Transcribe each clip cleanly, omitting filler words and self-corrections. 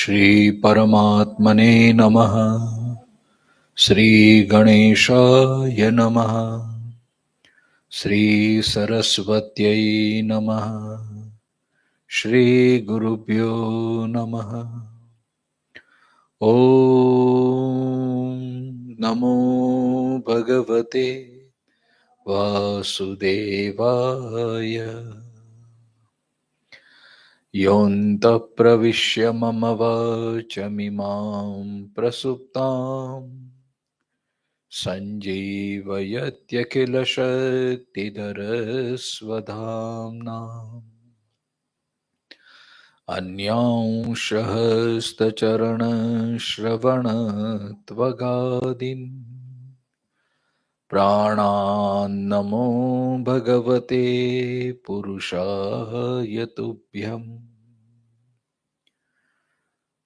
श्री परमात्मने नमः। श्री गणेशाय नमः। श्री सरस्वत्यै नमः। श्री गुरुभ्यो नमः। ओम नमो भगवते वासुदेवाय। योऽन्तः प्रविश्य मम वाचमिमां प्रसुप्ताम् सञ्जीवयत्यखिलशक्तिधरस्वधाम्ना। अन्यांशहस्तचरणश्रवणत्वगादीन् प्राणान्नमो भगवते पुरुषाय तुभ्यम्।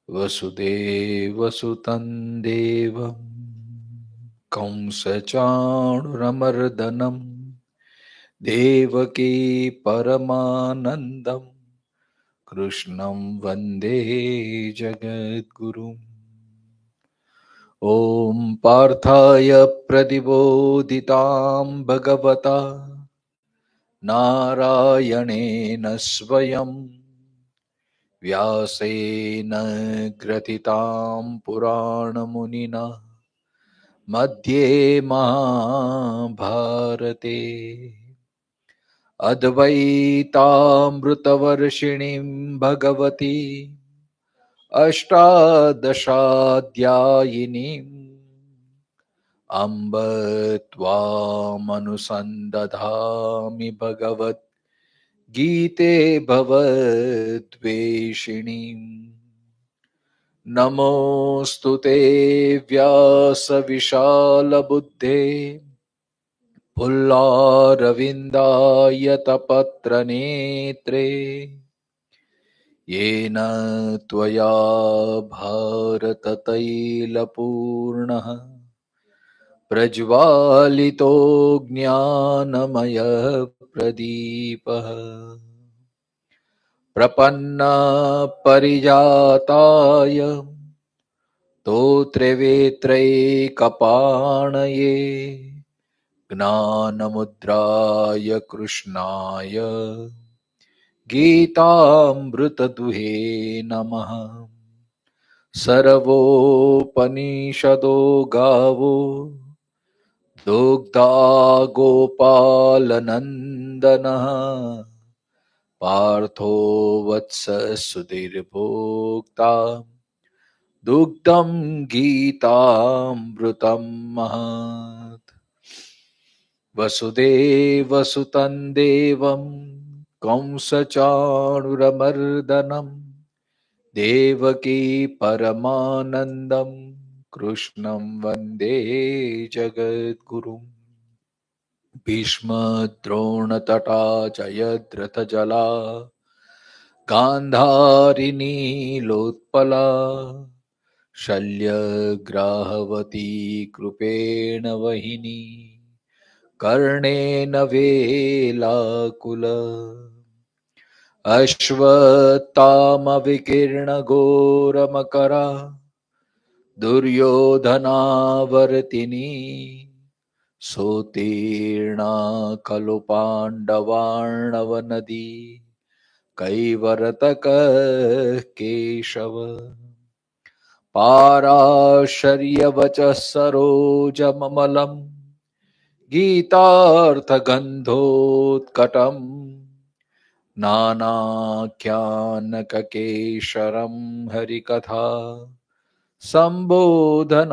वसुदेवसुतं देवं कंसचाणूरमर्दनं देवकी परमानन्दं कृष्णं वन्दे जगद्गुरुम्। ॐ पार्थाय प्रतिबोधितां भगवता नारायणेन स्वयं व्यासेन ग्रथितां पुराणमुनिना मध्ये महाभारते अद्वैतामृतवर्षिणीं भगवती अष्टादशाध्यायिनीम् अम्ब त्वामनुसन्दधामि भगवद्गीते भवद्वेषिणीम्। नमोऽस्तु ते व्यासविशालबुद्धे पुल्लारविन्दायतपत्रनेत्रे येन त्वया भारततैलपूर्णः प्रज्वालितो ज्ञानमयः प्रदीपः। प्रपन्ना परिजाताय स्तोत्रवेत्रैकपाणये ज्ञानमुद्राय कृष्णाय गीतामृतदुहे नमः। सर्वोपनिषदो गावो दुग्धा गोपालनन्दनः पार्थो वत्स सुधीर्भोक्ता दुग्धं गीतामृतं महत्। वसुदेवसुतं देवं कंसचाणूरमर्दनं देवकी परमानन्दं कृष्णं वन्दे जगद्गुरुम्। भीष्मद्रोणतटा जयद्रथजला गान्धारिनीलोत्पला शल्यग्राहवती कृपेण वहिनी कर्णेन वेलाकुल अश्वत्थामविकीर्णघोरमकरा दुर्योधनावर्तिनी सोत्तीर्णा खलु पाण्डवार्णवनदी कैवर्तकः केशव पाराशर्यवचः सरोजममलं गीतार्थगन्धोत्कटम् नानाख्यानककेशरं हरिकथा सम्बोधनाबोधितम्।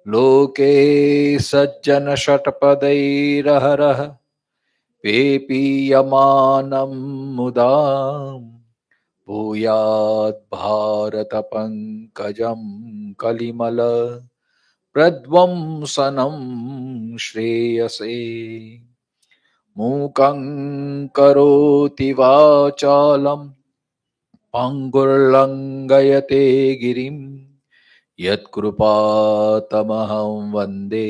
लोके सज्जनषट्पदैरहरः पेपीयमानं मुदा भूयात् भारतपङ्कजं कलिमल प्रध्वंसनं श्रेयसे। मूकं करोति वाचालं पङ्गुर्लङ्घयते गिरिं यत्कृपातमहं वन्दे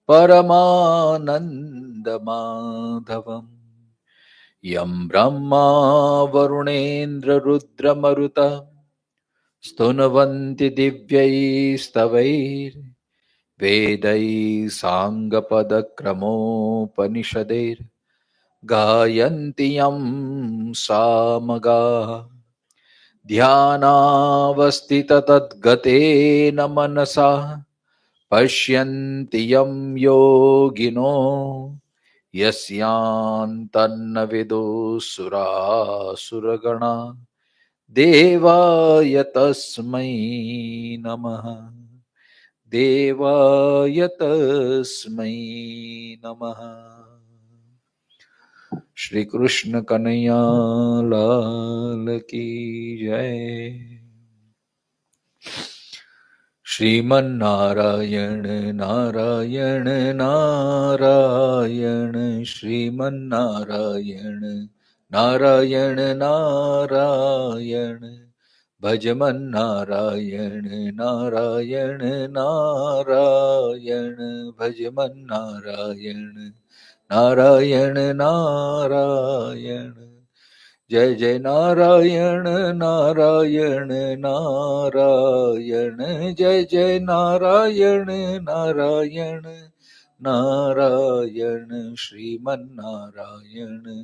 परमानन्दमाधवम्। यं ब्रह्मा वरुणेन्द्ररुद्रमरुत स्तुन्वन्ति दिव्यैस्तवैर्वेदैः साङ्गपदक्रमोपनिषदैर्गायन्ति यं सामगाः ध्यानावस्थिततद्गतेन मनसा पश्यन्ति यं योगिनो यस्यान्तन्न विदुसुरासुरगणा देवाय तस्मै नमः देवाय तस्मै नमः। श्री कृष्ण कन्हैया लाल की जय। श्रीमन्नारायण नारायण नारायण श्रीमन्नारायण नारायण नारायण भजमन्नारायण नारायण नारायण भजमन्नारायण नारायण नारायण। जय जय नारायण नारायण नारायण जय जय नारायण नारायण नारायण श्रीमन्नारायण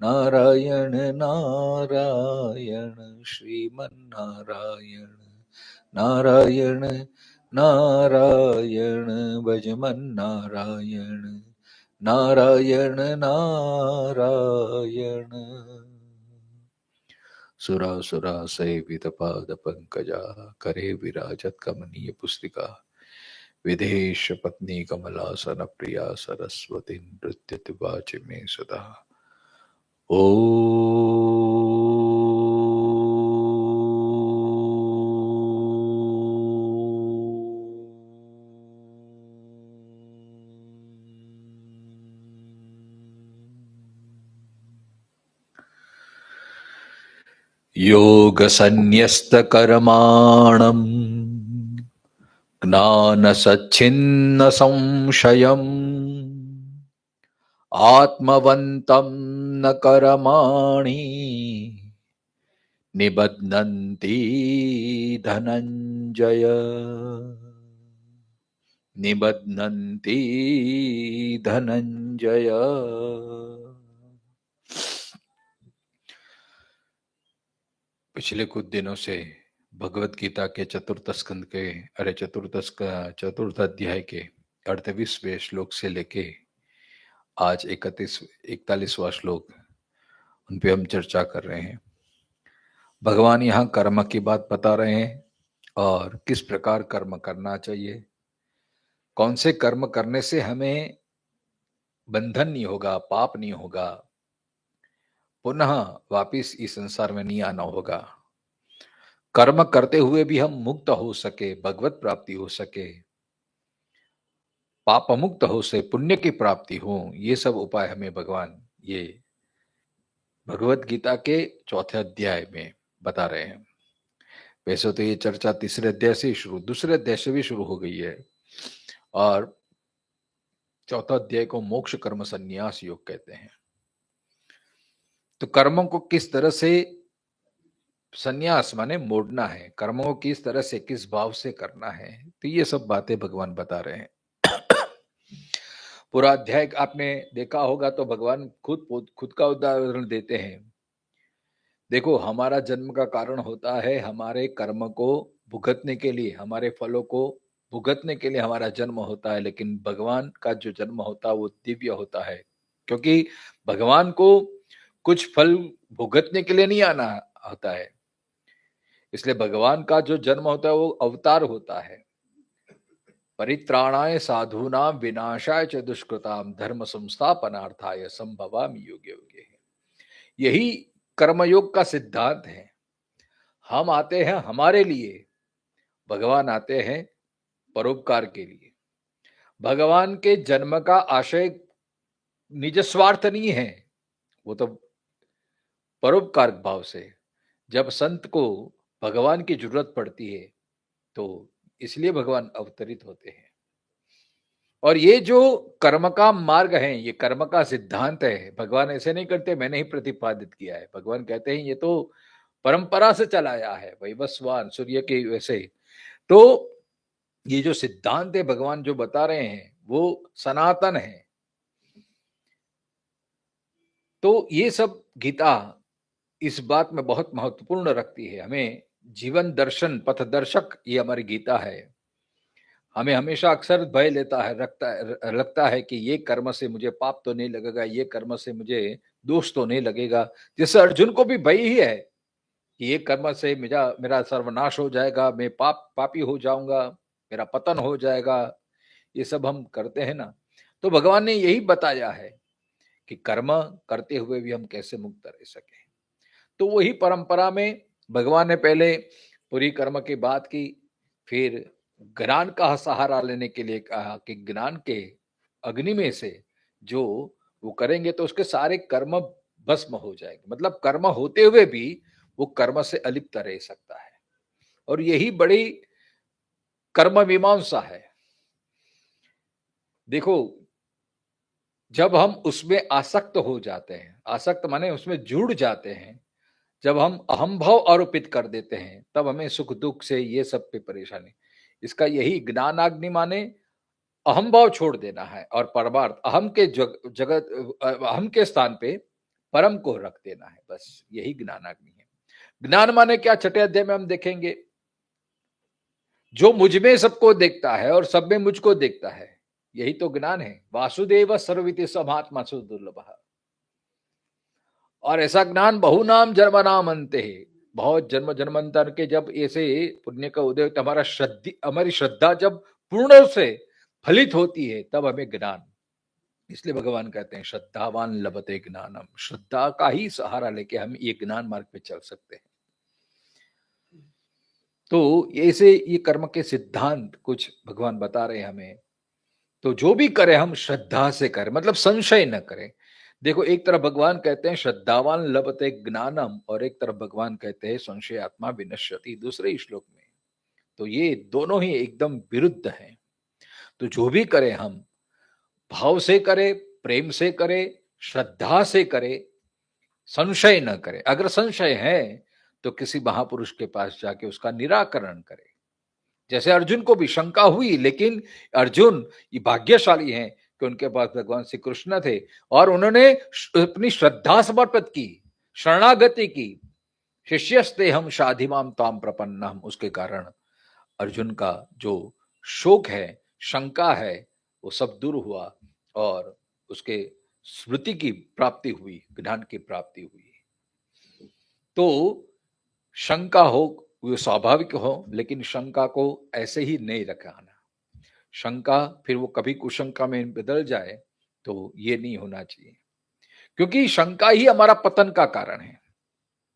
नारायण नारायण श्रीमन्नारायण नारायण नारायण भजमन्नारायण नारायण नारायण। सुरासुरा सेवित पाद पंकजा करे विराजत कमनीय पुस्तिका विदेश पत्नी कमलासन प्रिया सरस्वती नृत्य वाचि में सदा। ओ योग संन्यस्त कर्माणम् ज्ञान सच्छिन्न संशयम् आत्मवन्तं न कर्माणि निबध्नन्ति धनंजय निबध्नन्ति धनंजय। पिछले कुछ दिनों से भगवत गीता के चतुर्थ स्कंद के चतुर्थ अध्याय के 38वें श्लोक से लेके आज 41वां श्लोक उन पे हम चर्चा कर रहे हैं। भगवान यहाँ कर्म की बात बता रहे हैं और किस प्रकार कर्म करना चाहिए, कौन से कर्म करने से हमें बंधन नहीं होगा, पाप नहीं होगा, पुनः वापिस इस संसार में नहीं आना होगा, कर्म करते हुए भी हम मुक्त हो सके, भगवत प्राप्ति हो सके, पाप मुक्त हो से पुण्य की प्राप्ति हो, ये सब उपाय हमें भगवान ये भगवत गीता के चौथे अध्याय में बता रहे हैं। वैसे तो ये चर्चा तीसरे अध्याय से दूसरे अध्याय से भी शुरू हो गई है और चौथा अध्याय को मोक्ष कर्म संन्यास योग कहते हैं। तो कर्मों को किस तरह से संन्यास माने मोड़ना है, कर्मों को किस तरह से किस भाव से करना है, तो ये सब बातें भगवान बता रहे हैं। पूरा अध्याय आपने देखा होगा तो भगवान खुद का उदाहरण देते हैं। देखो, हमारा जन्म का कारण होता है हमारे कर्म को भुगतने के लिए, हमारे फलों को भुगतने के लिए हमारा जन्म होता है, लेकिन भगवान का जो जन्म होता है वो दिव्य होता है, क्योंकि भगवान को कुछ फल भुगतने के लिए नहीं आना होता है। इसलिए भगवान का जो जन्म होता है वो अवतार होता है। परित्राणाय साधूनाम विनाशाय च दुष्कृताम धर्म संस्थापनार्थाय संभवामि युगे युगे। यही कर्मयोग का सिद्धांत है। हम आते हैं हमारे लिए, भगवान आते हैं परोपकार के लिए। भगवान के जन्म का आशय निज स्वार्थ नहीं है, वो तो परोपकार भाव से। जब संत को भगवान की जरूरत पड़ती है तो इसलिए भगवान अवतरित होते हैं। और ये जो कर्म का मार्ग है, ये कर्म का सिद्धांत है, भगवान ऐसे नहीं करते मैंने ही प्रतिपादित किया है। भगवान कहते हैं ये तो परंपरा से चला आया है, वैवस्वान सूर्य के वैसे। तो ये जो सिद्धांत है भगवान जो बता रहे हैं वो सनातन है। तो ये सब गीता इस बात में बहुत महत्वपूर्ण रखती है। हमें जीवन दर्शन पथदर्शक ये हमारी गीता है। हमें हमेशा अक्सर भय लेता है लगता है कि ये कर्म से मुझे पाप तो नहीं लगेगा, ये कर्म से मुझे दोष तो नहीं लगेगा। जैसे अर्जुन को भी भय ही है कि ये कर्म से मेरा मेरा सर्वनाश हो जाएगा, मैं पापी हो जाऊंगा, मेरा पतन हो जाएगा। ये सब हम करते हैं ना। तो भगवान ने यही बताया है कि कर्म करते हुए भी हम कैसे मुक्त रह सके। तो वही परंपरा में भगवान ने पहले पूरी कर्म की बात की, फिर ज्ञान का सहारा लेने के लिए कहा कि ज्ञान के अग्नि में से जो वो करेंगे तो उसके सारे कर्म भस्म हो जाएंगे। मतलब कर्म होते हुए भी वो कर्म से अलिप्त रह सकता है। और यही बड़ी कर्म मीमांसा है। देखो, जब हम उसमें आसक्त हो जाते हैं, आसक्त माने उसमें जुड़ जाते हैं, जब हम अहम भाव आरोपित कर देते हैं, तब हमें सुख दुख से ये सब पे परेशानी। इसका यही ज्ञानाग्नि माने अहम भाव छोड़ देना है और परमार्थ अहम के जगत अहम के स्थान पे परम को रख देना है। बस यही ज्ञानाग्नि है। ज्ञान माने क्या, छठे अध्याय में हम देखेंगे। जो मुझ में सबको देखता है और सब में मुझको देखता है, यही तो ज्ञान है। वासुदेव सर्वमिति समात्मा सुदुर्लभ। और ऐसा ज्ञान बहु नाम जन्म नाम अंते है। बहुत जन्म जन्मांतर के जब ऐसे पुण्य का उदय तो हमारी श्रद्धा जब पूर्ण से फलित होती है तब हमें ज्ञान। इसलिए भगवान कहते हैं श्रद्धावान लभते ज्ञानम। श्रद्धा का ही सहारा लेके हम ये ज्ञान मार्ग पे चल सकते हैं। तो ऐसे ये कर्म के सिद्धांत कुछ भगवान बता रहे हैं हमें। तो जो भी करें हम श्रद्धा से करें, मतलब संशय न करें। देखो, एक तरफ भगवान कहते हैं श्रद्धावान लभते ज्ञानम, और एक तरफ भगवान कहते हैं संशय आत्मा विनश्यति दूसरे श्लोक में। तो ये दोनों ही एकदम विरुद्ध हैं। तो जो भी करें हम भाव से करें, प्रेम से करें, श्रद्धा से करें, संशय न करें। अगर संशय है तो किसी महापुरुष के पास जाके उसका निराकरण करें। जैसे अर्जुन को भी शंका हुई, लेकिन अर्जुन ये भाग्यशाली हैं कि उनके पास भगवान श्री कृष्ण थे और उन्होंने अपनी श्रद्धा समर्पित की, शरणागति की। शिष्यस्ते हम शाधिमाम ताम प्रपन्नम। उसके कारण अर्जुन का जो शोक है, शंका है, वो सब दूर हुआ और उसके स्मृति की प्राप्ति हुई, ज्ञान की प्राप्ति हुई। तो शंका हो वो स्वाभाविक हो, लेकिन शंका को ऐसे ही नहीं रखना। शंका फिर वो कभी कुशंका में बदल जाए तो ये नहीं होना चाहिए, क्योंकि शंका ही हमारा पतन का कारण है।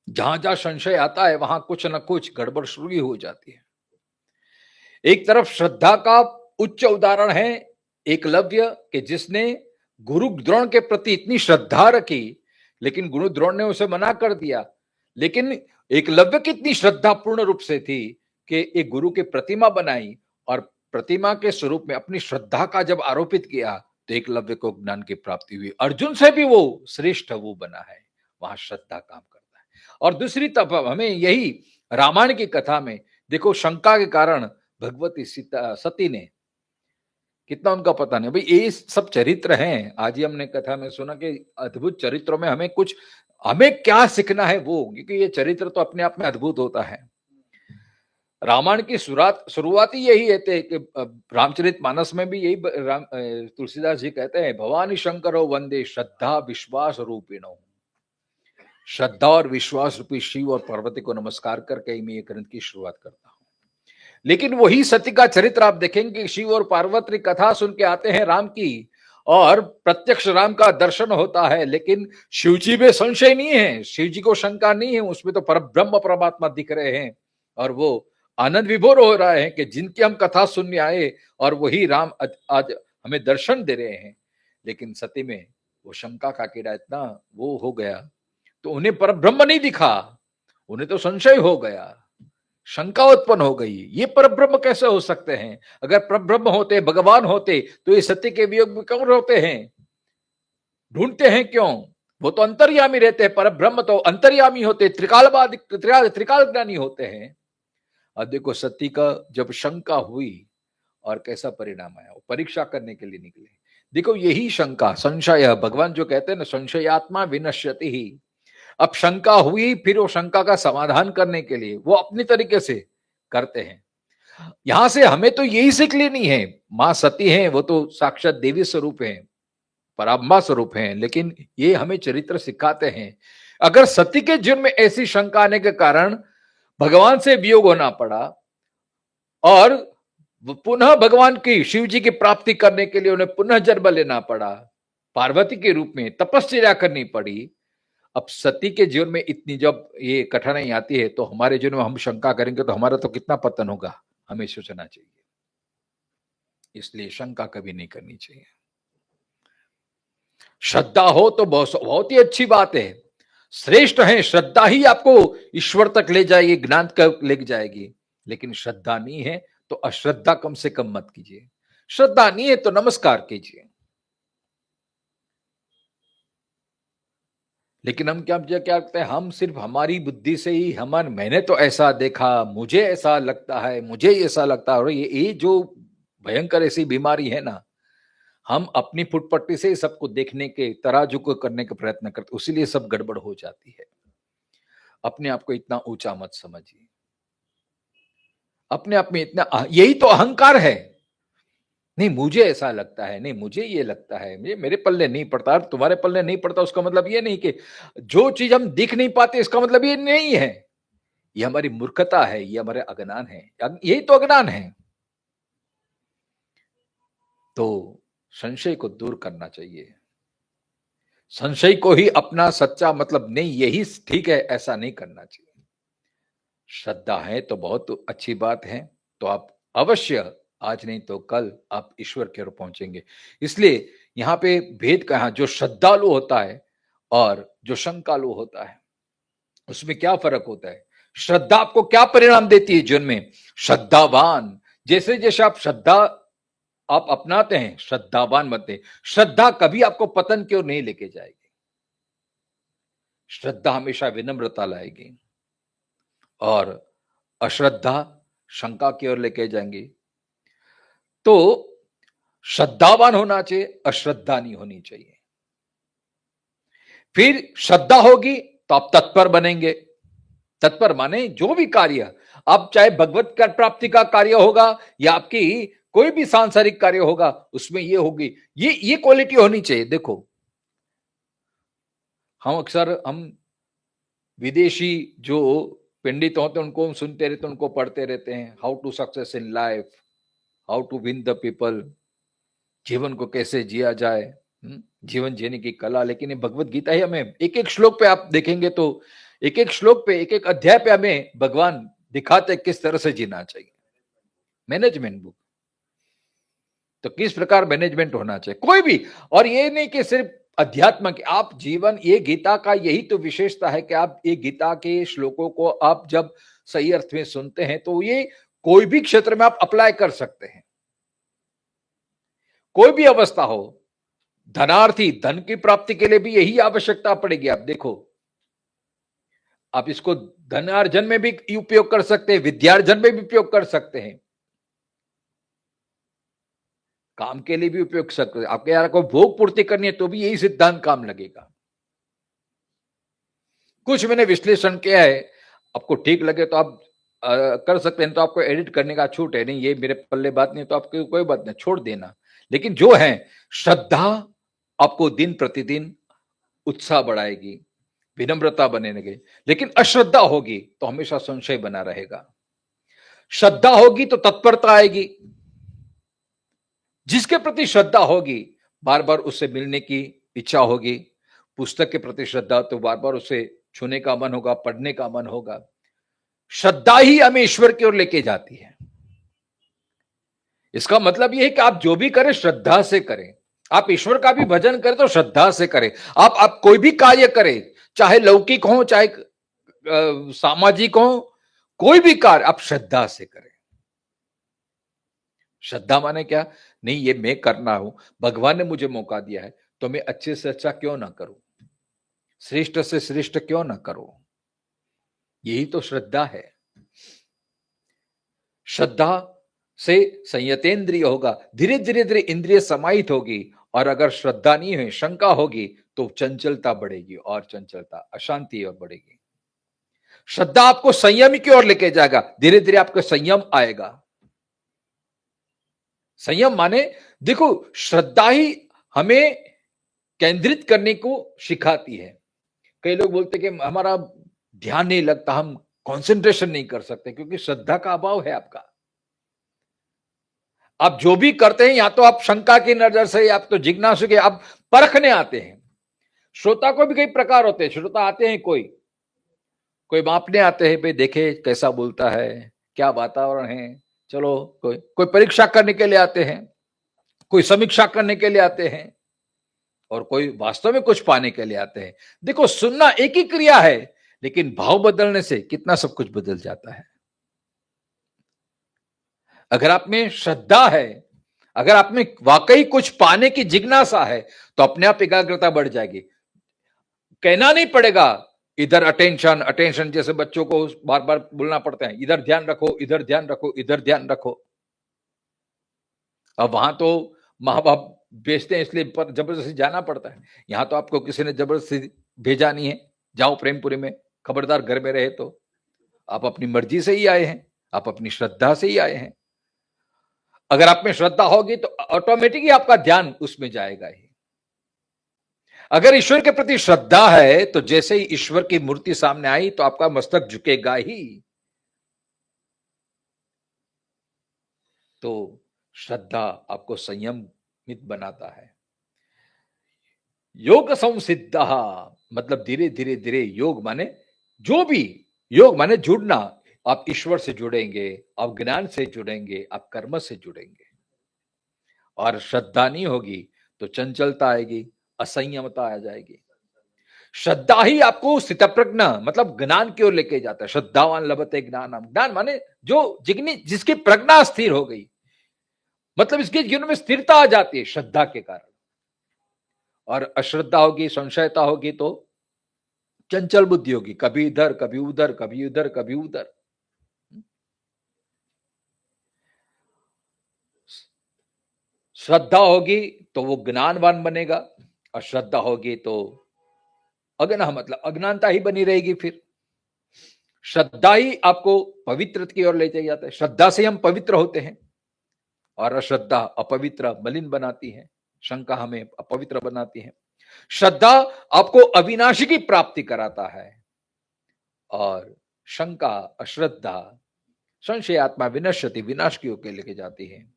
जहां जहां संशय आता है वहां कुछ न कुछ गड़बड़ शुरू हो जाती है। एक तरफ श्रद्धा का उच्च उदाहरण है एकलव्य के, जिसने गुरु द्रोण के प्रति इतनी श्रद्धा रखी, लेकिन गुरु द्रोण ने उसे मना कर दिया। लेकिन एकलव्य की इतनी श्रद्धा पूर्ण रूप से थी कि एक गुरु की प्रतिमा बनाई और प्रतिमा के स्वरूप में अपनी श्रद्धा का जब आरोपित किया तो एकलव्य को ज्ञान की प्राप्ति हुई। अर्जुन से भी वो श्रेष्ठ वो बना है। वहां श्रद्धा काम करता है। और दूसरी तरफ हमें यही रामायण की कथा में देखो, शंका के कारण भगवती सीता सती ने कितना उनका पता नहीं। भाई ये सब चरित्र हैं। आज ही हमने कथा में सुना कि अद्भुत चरित्रों में हमें क्या सीखना है वो, क्योंकि ये चरित्र तो अपने आप में अद्भुत होता है। रामायण की शुरुआत ही यही है कि रामचरितमानस में भी यही तुलसीदास जी कहते हैं, भवानी शंकरो वंदे श्रद्धा विश्वास रूपिणो। श्रद्धा और विश्वास रूपी शिव और पार्वती को नमस्कार करके मैं ये ग्रंथ की शुरुआत करता हूं। लेकिन वही सत्य का चरित्र आप देखेंगे, शिव और पार्वती कथा सुन के आते हैं राम की और प्रत्यक्ष राम का दर्शन होता है, लेकिन शिव जी में संशय नहीं है, शिव जी को शंका नहीं है, उसमें तो परब्रह्म परमात्मा दिख रहे हैं और वो आनंद विभोर हो रहा है कि जिनकी हम कथा सुनने आए और वही राम आज हमें दर्शन दे रहे हैं। लेकिन सती में वो शंका का कीड़ा इतना वो हो गया तो उन्हें परब्रह्म नहीं दिखा, उन्हें तो संशय हो गया। शंका उत्पन्न हो गई, ये परब्रह्म कैसे हो सकते हैं? अगर परब्रह्म होते, भगवान होते, तो ये सत्य के वियोग में क्यों रोते हैं, ढूंढते हैं क्यों? वो तो अंतर्यामी रहते हैं, परब्रह्म तो अंतर्यामी होते, त्रिकालवादी त्रिकाल ज्ञानी होते हैं। अब देखो सती का जब शंका हुई और कैसा परिणाम आया, वो परीक्षा करने के लिए निकले। देखो यही शंका, संशय, भगवान जो कहते हैं ना, संशयात्मा विनश्यति ही। अब शंका हुई, फिर वो शंका का समाधान करने के लिए वो अपनी तरीके से करते हैं। यहां से हमें तो यही सीख लेनी है, मां सती है, वो तो साक्षात देवी स्वरूप है, पराम्बा स्वरूप है, लेकिन ये हमें चरित्र सिखाते हैं। अगर सती के जीवन में ऐसी शंका आने के कारण भगवान से वियोग होना पड़ा और पुनः भगवान की, शिव जी की प्राप्ति करने के लिए उन्हें पुनः जन्म लेना पड़ा, पार्वती के रूप में तपस्या करनी पड़ी। अब सती के जीवन में इतनी जब ये कठिनाई आती है, तो हमारे जीवन में हम शंका करेंगे तो हमारा तो कितना पतन होगा, हमें सोचना चाहिए। इसलिए शंका कभी नहीं करनी चाहिए। श्रद्धा हो तो बहुत ही अच्छी बात है, श्रेष्ठ है। श्रद्धा ही आपको ईश्वर तक ले जाएगी, ज्ञान तक ले जाएगी। लेकिन श्रद्धा नहीं है तो अश्रद्धा कम से कम मत कीजिए। श्रद्धा नहीं है तो नमस्कार कीजिए। लेकिन हम क्या करते हैं, हम सिर्फ हमारी बुद्धि से ही, मैंने तो ऐसा देखा, मुझे ऐसा लगता है, मुझे ऐसा लगता है। और ये जो भयंकर ऐसी बीमारी है ना, हम अपनी फुटपट्टी से ही सबको देखने के, तराजू को करने का प्रयत्न करते, उसीलिए सब गड़बड़ हो जाती है। अपने आप को इतना ऊंचा मत समझिए, अपने आप में इतना, यही तो अहंकार है। नहीं मुझे ऐसा लगता है, नहीं मुझे ये लगता है, मेरे पल्ले नहीं पड़ता, तुम्हारे पल्ले नहीं पड़ता, उसका मतलब ये नहीं कि जो चीज हम दिख नहीं पाते इसका मतलब ये नहीं है। ये हमारी मूर्खता है, ये हमारे अज्ञान है, यही तो अज्ञान है। तो संशय को दूर करना चाहिए। संशय को ही अपना सच्चा मतलब, नहीं यही ठीक है, ऐसा नहीं करना चाहिए। श्रद्धा है तो बहुत अच्छी बात है, तो आप अवश्य आज नहीं तो कल आप ईश्वर की ओर पहुंचेंगे। इसलिए यहां पे भेद कहा, जो श्रद्धालु होता है और जो शंकालु होता है, उसमें क्या फर्क होता है? श्रद्धा आपको क्या परिणाम देती है जीवन में? श्रद्धावान, जैसे जैसे आप श्रद्धा आप अपनाते हैं, श्रद्धावान बनते हैं। श्रद्धा कभी आपको पतन की ओर नहीं लेके जाएगी। श्रद्धा हमेशा विनम्रता लाएगी और अश्रद्धा शंका की ओर लेके जाएंगी। तो श्रद्धावान होना चाहिए, अश्रद्धा नहीं होनी चाहिए। फिर श्रद्धा होगी तो आप तत्पर बनेंगे। तत्पर माने जो भी कार्य आप, चाहे भगवत का प्राप्ति का कार्य होगा या आपकी कोई भी सांसारिक कार्य होगा, उसमें ये होगी, ये क्वालिटी होनी चाहिए। देखो हम अक्सर विदेशी जो पंडित होते हैं उनको हम सुनते रहते हैं, उनको पढ़ते रहते हैं, how to success in life, how to win the people, जीवन को कैसे जिया जाए, जीवन जीने की कला। लेकिन ये भगवत गीता ही हमें एक एक श्लोक पे आप देखेंगे तो एक एक श्लोक पे, एक एक अध्याय पे हमें भगवान दिखाते किस तरह से जीना चाहिए। मैनेजमेंट बुक, तो किस प्रकार मैनेजमेंट होना चाहिए कोई भी। और ये नहीं कि सिर्फ अध्यात्म के, आप जीवन, ये गीता का यही तो विशेषता है कि आप ये गीता के श्लोकों को आप जब सही अर्थ में सुनते हैं तो ये कोई भी क्षेत्र में आप अप्लाई कर सकते हैं। कोई भी अवस्था हो, धनार्थी, धन की प्राप्ति के लिए भी यही आवश्यकता पड़ेगी। आप देखो, आप इसको धनार्जन में भी उपयोग कर सकते हैं, विद्यार्जन में भी उपयोग कर सकते हैं, काम के लिए भी उपयोग कर सकते हैं। आपके यार को भोग पूर्ति करनी है तो भी यही सिद्धांत काम लगेगा। कुछ मैंने विश्लेषण किया है, आपको ठीक लगे तो आप कर सकते हैं, तो आपको एडिट करने का छूट है, नहीं ये मेरे पल्ले बात नहीं तो आपको कोई बात नहीं, छोड़ देना। लेकिन जो है श्रद्धा आपको दिन प्रतिदिन उत्साह बढ़ाएगी, विनम्रता बनेगी। लेकिन अश्रद्धा होगी तो हमेशा संशय बना रहेगा। श्रद्धा होगी तो तत्परता आएगी। जिसके प्रति श्रद्धा होगी बार बार उससे मिलने की इच्छा होगी। पुस्तक के प्रति श्रद्धा तो बार बार उसे छूने का मन होगा, पढ़ने का मन होगा। श्रद्धा ही हमें ईश्वर की ओर लेके जाती है। इसका मतलब यह है कि आप जो भी करें श्रद्धा से करें। आप ईश्वर का भी भजन करें तो श्रद्धा से करें। आप कोई भी कार्य करें, चाहे लौकिक हो चाहे सामाजिक हो, कोई भी कार्य आप श्रद्धा से करें। श्रद्धा माने क्या? नहीं, ये मैं करना हूं, भगवान ने मुझे मौका दिया है, तो मैं अच्छे से अच्छा क्यों ना करूं, श्रेष्ठ से श्रेष्ठ क्यों ना करूं? यही तो श्रद्धा है। श्रद्धा से संयतेंद्रिय होगा, धीरे धीरे धीरे इंद्रिय समाहित होगी। और अगर श्रद्धा नहीं है, शंका होगी, तो चंचलता बढ़ेगी, और चंचलता अशांति और बढ़ेगी। श्रद्धा आपको संयम की ओर लेके जाएगा, धीरे धीरे आपको संयम आएगा। संयम माने, देखो, श्रद्धा ही हमें केंद्रित करने को सिखाती है। कई लोग बोलते कि हमारा ध्यान नहीं लगता, हम कंसंट्रेशन नहीं कर सकते, क्योंकि श्रद्धा का अभाव है आपका। आप जो भी करते हैं, या तो आप शंका की नजर से, आप तो जिज्ञासु के, आप परखने आते हैं। श्रोता को भी कई प्रकार होते हैं। श्रोता आते हैं, कोई कोई मापने आते हैं, भाई देखे कैसा बोलता है, क्या वातावरण है। चलो, कोई कोई परीक्षा करने के लिए आते हैं, कोई समीक्षा करने के लिए आते हैं, और कोई वास्तव में कुछ पाने के लिए आते हैं। देखो, सुनना एक ही क्रिया है, लेकिन भाव बदलने से कितना सब कुछ बदल जाता है। अगर आप में श्रद्धा है, अगर आप में वाकई कुछ पाने की जिज्ञासा है, तो अपने आप एकाग्रता बढ़ जाएगी। कहना नहीं पड़ेगा, इधर अटेंशन अटेंशन, जैसे बच्चों को बार बार बोलना पड़ता है, इधर ध्यान रखो, इधर ध्यान रखो, इधर ध्यान रखो। अब वहां तो माँ बाप भेजते हैं, इसलिए जबरदस्ती जाना पड़ता है। यहां तो आपको किसी ने जबरदस्ती भेजा नहीं है, जाओ प्रेमपुरी में, खबरदार घर में रहे तो। आप अपनी मर्जी से ही आए हैं, आप अपनी श्रद्धा से ही आए हैं। अगर आप में श्रद्धा होगी तो ऑटोमेटिकली आपका ध्यान उसमें जाएगा ही। अगर ईश्वर के प्रति श्रद्धा है, तो जैसे ही ईश्वर की मूर्ति सामने आई, तो आपका मस्तक झुकेगा ही। तो श्रद्धा आपको संयमित बनाता है। योग संसिद्ध, मतलब धीरे धीरे धीरे, योग माने जो भी, योग माने जुड़ना। आप ईश्वर से जुड़ेंगे, आप ज्ञान से जुड़ेंगे, आप कर्म से जुड़ेंगे। और श्रद्धा नहीं होगी तो चंचलता आएगी, असंयमता आ जाएगी। श्रद्धा ही आपको स्थितप्रज्ञ, मतलब ज्ञान की ओर लेके जाता है। श्रद्धावान लभते ज्ञानम, ज्ञान माने जो जिसकी प्रज्ञा स्थिर हो गई, मतलब इसके जीवन में स्थिरता आ जाती है श्रद्धा के कारण। और अश्रद्धा होगी, संशयता होगी, तो चंचल बुद्धि होगी, कभी इधर कभी उधर, कभी उधर कभी उधर। श्रद्धा होगी तो वो ज्ञानवान बनेगा, अश्रद्धा होगी तो अज्ञान, मतलब अज्ञानता ही बनी रहेगी। फिर श्रद्धा ही आपको पवित्र की ओर ले जाता है। श्रद्धा से हम पवित्र होते हैं, और अश्रद्धा अपवित्र मलिन बनाती है, शंका हमें अपवित्र बनाती है। श्रद्धा आपको अविनाशी की प्राप्ति कराता है, और शंका, अश्रद्धा, संशय आत्मा विनश्यति, विनाश की ओर लेके जाती है।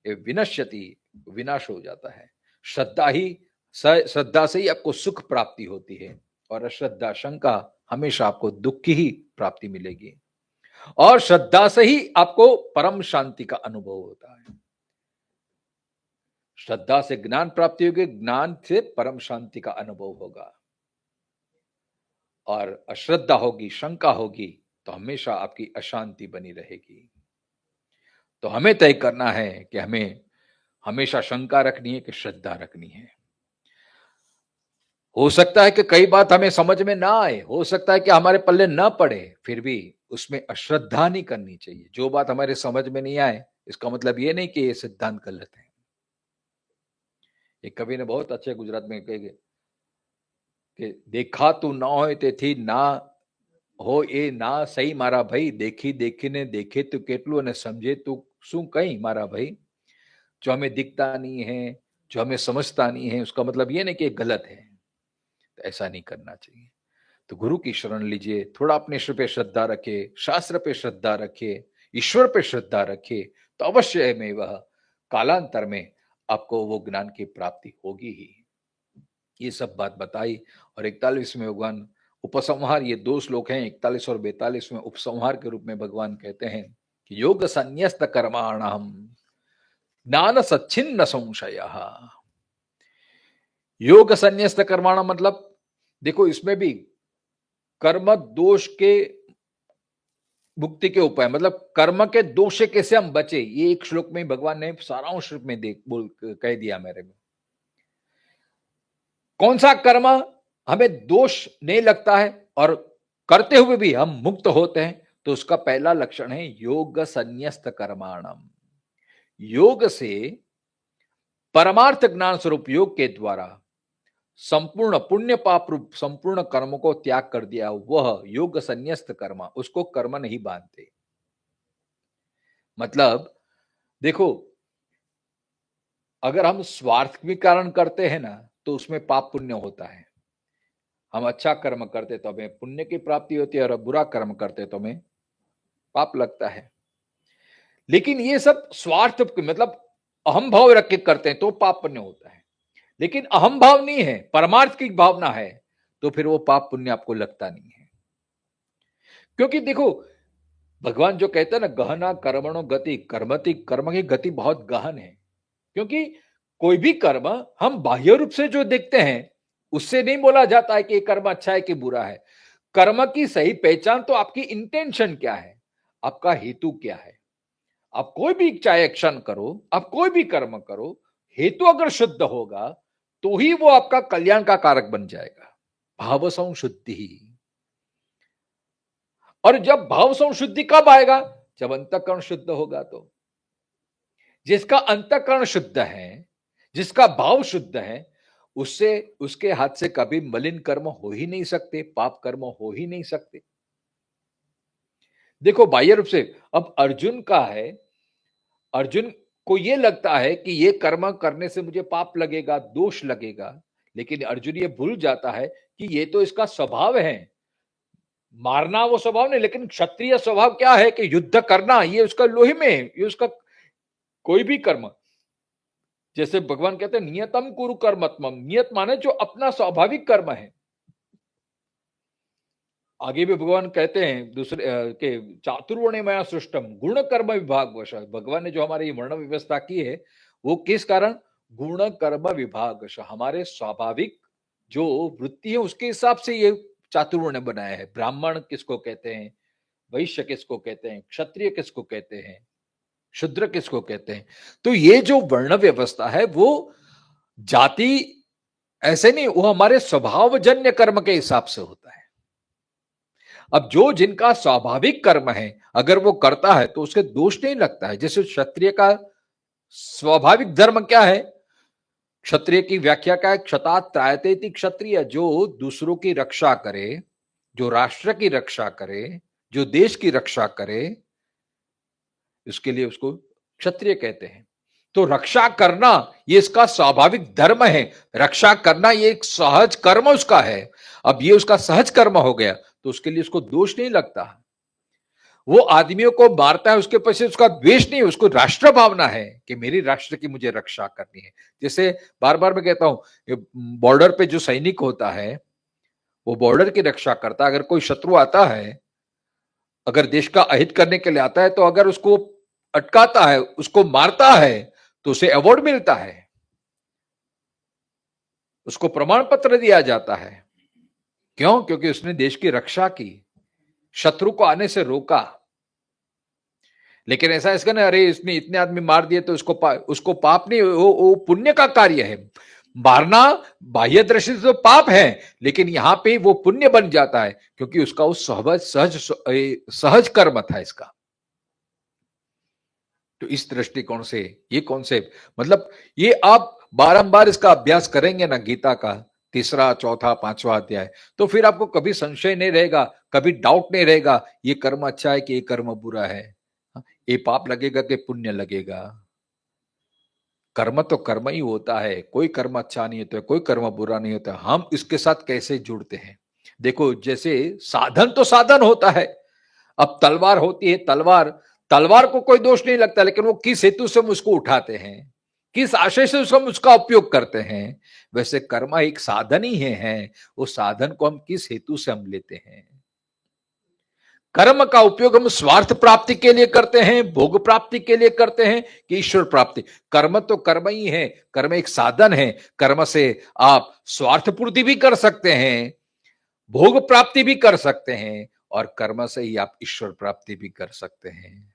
ये विनश्यति, विनाश हो जाता है। श्रद्धा से ही आपको सुख प्राप्ति होती है, और अश्रद्धा, शंका, हमेशा आपको दुख की ही प्राप्ति मिलेगी। और श्रद्धा से ही आपको परम शांति का अनुभव होता है। श्रद्धा से ज्ञान प्राप्ति होगी, ज्ञान से परम शांति का अनुभव होगा। और अश्रद्धा होगी, शंका होगी, तो हमेशा आपकी अशांति बनी रहेगी। तो हमें तय करना है कि हमें हमेशा शंका रखनी है कि श्रद्धा रखनी है। हो सकता है कि कई बात हमें समझ में ना आए, हो सकता है कि हमारे पल्ले ना पड़े, फिर भी उसमें अश्रद्धा नहीं करनी चाहिए। जो बात हमारे समझ में नहीं आए, इसका मतलब ये नहीं कि ये सिद्धांत गलत है। एक कवि ने बहुत अच्छे गुजरात में कहे कि देखा तू ना हो તેથી ના हो એ ના સહી મારા ભાઈ, देखी देखीने देखे तू કેટલું અને समझे तू શું कहीं मारा भाई। जो हमें दिखता नहीं है, जो हमें समझता नहीं है, उसका मतलब ये नहीं कि गलत है। तो ऐसा नहीं करना चाहिए। तो गुरु की शरण लीजिए, थोड़ा अपने ईश्वर पे श्रद्धा रखिए, शास्त्र पे श्रद्धा रखिए, ईश्वर पे श्रद्धा रखिए, तो अवश्य में वह कालांतर में आपको वो ज्ञान की प्राप्ति होगी ही। ये सब बात बताई। और 41 में भगवान उपसंहार, ये 2 श्लोक हैं, 41 और 42 में उपसंहार के रूप में भगवान कहते हैं कि योग संन्यस्त कर्माणाम ज्ञान सच्छिन्न संशय। योग संन्यस्त कर्माणाम मतलब, देखो इसमें भी कर्म दोष के मुक्ति के उपाय, मतलब कर्म के दोष से कैसे हम बचे, ये एक श्लोक में भगवान ने सारांश में कह दिया मेरे में। कौन सा कर्म हमें दोष नहीं लगता है और करते हुए भी हम मुक्त होते हैं, तो उसका पहला लक्षण है योग संन्यस्त कर्माणम। योग से परमार्थ ज्ञान स्वरूप योग के द्वारा संपूर्ण पुण्य पाप रूप संपूर्ण कर्म को त्याग कर दिया, वह योग संन्यस्त कर्म, उसको कर्म नहीं बांधते। मतलब देखो, अगर हम स्वार्थ के कारण करते हैं ना, तो उसमें पाप पुण्य होता है। हम अच्छा कर्म करते तो हमें पुण्य की प्राप्ति होती है और बुरा कर्म करते तो हमें पाप लगता है। लेकिन ये सब स्वार्थ मतलब अहम भाव रख के करते हैं तो पाप पुण्य होता है। लेकिन अहम भाव नहीं है, परमार्थ की भावना है, तो फिर वो पाप पुण्य आपको लगता नहीं है। क्योंकि देखो, भगवान जो कहते हैं ना, गहना कर्मणो गति, कर्म की गति बहुत गहन है। क्योंकि कोई भी कर्म हम बाह्य रूप से जो देखते हैं, उससे नहीं बोला जाता है कि ये कर्म अच्छा है कि बुरा है। कर्म की सही पहचान तो आपकी इंटेंशन क्या है, आपका हेतु क्या है। आप कोई भी चाहे एक्शन करो, आप कोई भी कर्म करो, हेतु अगर शुद्ध होगा तो ही वो आपका कल्याण का कारक बन जाएगा। भाव संशुद्धि। और जब भाव संशुद्धि कब आएगा, जब अंतःकरण शुद्ध होगा। तो जिसका अंतःकरण शुद्ध है, जिसका भाव शुद्ध है, उससे उसके हाथ से कभी मलिन कर्म हो ही नहीं सकते, पाप कर्म हो ही नहीं सकते। देखो बाह्य रूप से अब अर्जुन का है, अर्जुन को यह लगता है कि ये कर्म करने से मुझे पाप लगेगा, दोष लगेगा। लेकिन अर्जुन ये भूल जाता है कि ये तो इसका स्वभाव है, मारना वो स्वभाव नहीं। लेकिन क्षत्रिय स्वभाव क्या है कि युद्ध करना, ये उसका लोही में, ये उसका कोई भी कर्म, जैसे भगवान कहते हैं नियतम कुरु कर्मत्मम, नियत माने जो अपना स्वाभाविक कर्म है। आगे भी भगवान कहते हैं दूसरे के चातुर्वर्ण्य मया सृष्टम गुण कर्म विभाग वश। भगवान ने जो हमारी वर्ण व्यवस्था की है, वो किस कारण, गुण कर्म विभाग, हमारे स्वाभाविक जो वृत्ति है उसके हिसाब से ये चातुर्वर्ण बनाया है। ब्राह्मण किसको कहते हैं, वैश्य किसको कहते हैं, क्षत्रिय किसको कहते हैं, शूद्र किसको कहते हैं। तो ये जो वर्ण व्यवस्था है वो जाति ऐसे नहीं, वो हमारे स्वभावजन्य कर्म के हिसाब से होता है। अब जो जिनका स्वाभाविक कर्म है अगर वो करता है तो उसके दोष नहीं लगता है। जैसे क्षत्रिय का स्वाभाविक धर्म क्या है, क्षत्रिय की व्याख्या क्या है, क्षतात त्रायते क्षत्रिय, जो दूसरों की रक्षा करे, जो राष्ट्र की रक्षा करे, जो देश की रक्षा करे, इसके लिए उसको क्षत्रिय कहते हैं। तो रक्षा करना ये इसका स्वाभाविक धर्म है, रक्षा करना ये एक सहज कर्म उसका है। अब ये उसका सहज कर्म हो गया तो उसके लिए उसको दोष नहीं लगता। वो आदमियों को मारता है, उसके पीछे उसका द्वेष नहीं, उसको राष्ट्र भावना है कि मेरी राष्ट्र की मुझे रक्षा करनी है। जैसे बार बार मैं कहता हूं, बॉर्डर पे जो सैनिक होता है वो बॉर्डर की रक्षा करता है। अगर कोई शत्रु आता है, अगर देश का अहित करने के लिए आता है, तो अगर उसको अटकाता है, उसको मारता है, तो उसे अवार्ड मिलता है, उसको प्रमाण पत्र दिया जाता है। क्यों? क्योंकि उसने देश की रक्षा की, शत्रु को आने से रोका। लेकिन ऐसा इसका ना, अरे इसने इतने आदमी मार दिए तो उसको पाप नहीं, वो पुण्य का कार्य है। मारना बाह्य दृष्टि से तो पाप है, लेकिन यहां पे वो पुण्य बन जाता है क्योंकि उसका वो सहज कर्म था इसका। तो इस दृष्टिकोण से ये कॉन्सेप्ट, मतलब ये आप बारंबार इसका अभ्यास करेंगे ना, गीता का तीसरा, चौथा, पांचवा अध्याय, तो फिर आपको कभी संशय नहीं रहेगा, कभी डाउट नहीं रहेगा ये कर्म अच्छा है कि ये कर्म बुरा है, ये पाप लगेगा कि पुण्य लगेगा। कर्म तो कर्म ही होता है, कोई कर्म अच्छा नहीं होता है, कोई कर्म बुरा नहीं होता। हम इसके साथ कैसे जुड़ते हैं, देखो जैसे साधन तो साधन होता है। अब तलवार होती है, तलवार को कोई दोष नहीं लगता, लेकिन वो किस हेतु से हम उसको उठाते हैं, किस आशय से हम उसका उपयोग करते हैं। वैसे कर्म एक साधन ही है, वो साधन को हम किस हेतु से हम लेते हैं। कर्म का उपयोग हम स्वार्थ प्राप्ति के लिए करते हैं, भोग प्राप्ति के लिए करते हैं कि ईश्वर प्राप्ति। कर्म तो कर्म ही है, कर्म एक साधन है। कर्म से आप स्वार्थ पूर्ति भी कर सकते हैं, भोग प्राप्ति भी कर सकते हैं, और कर्म से ही आप ईश्वर प्राप्ति भी कर सकते हैं।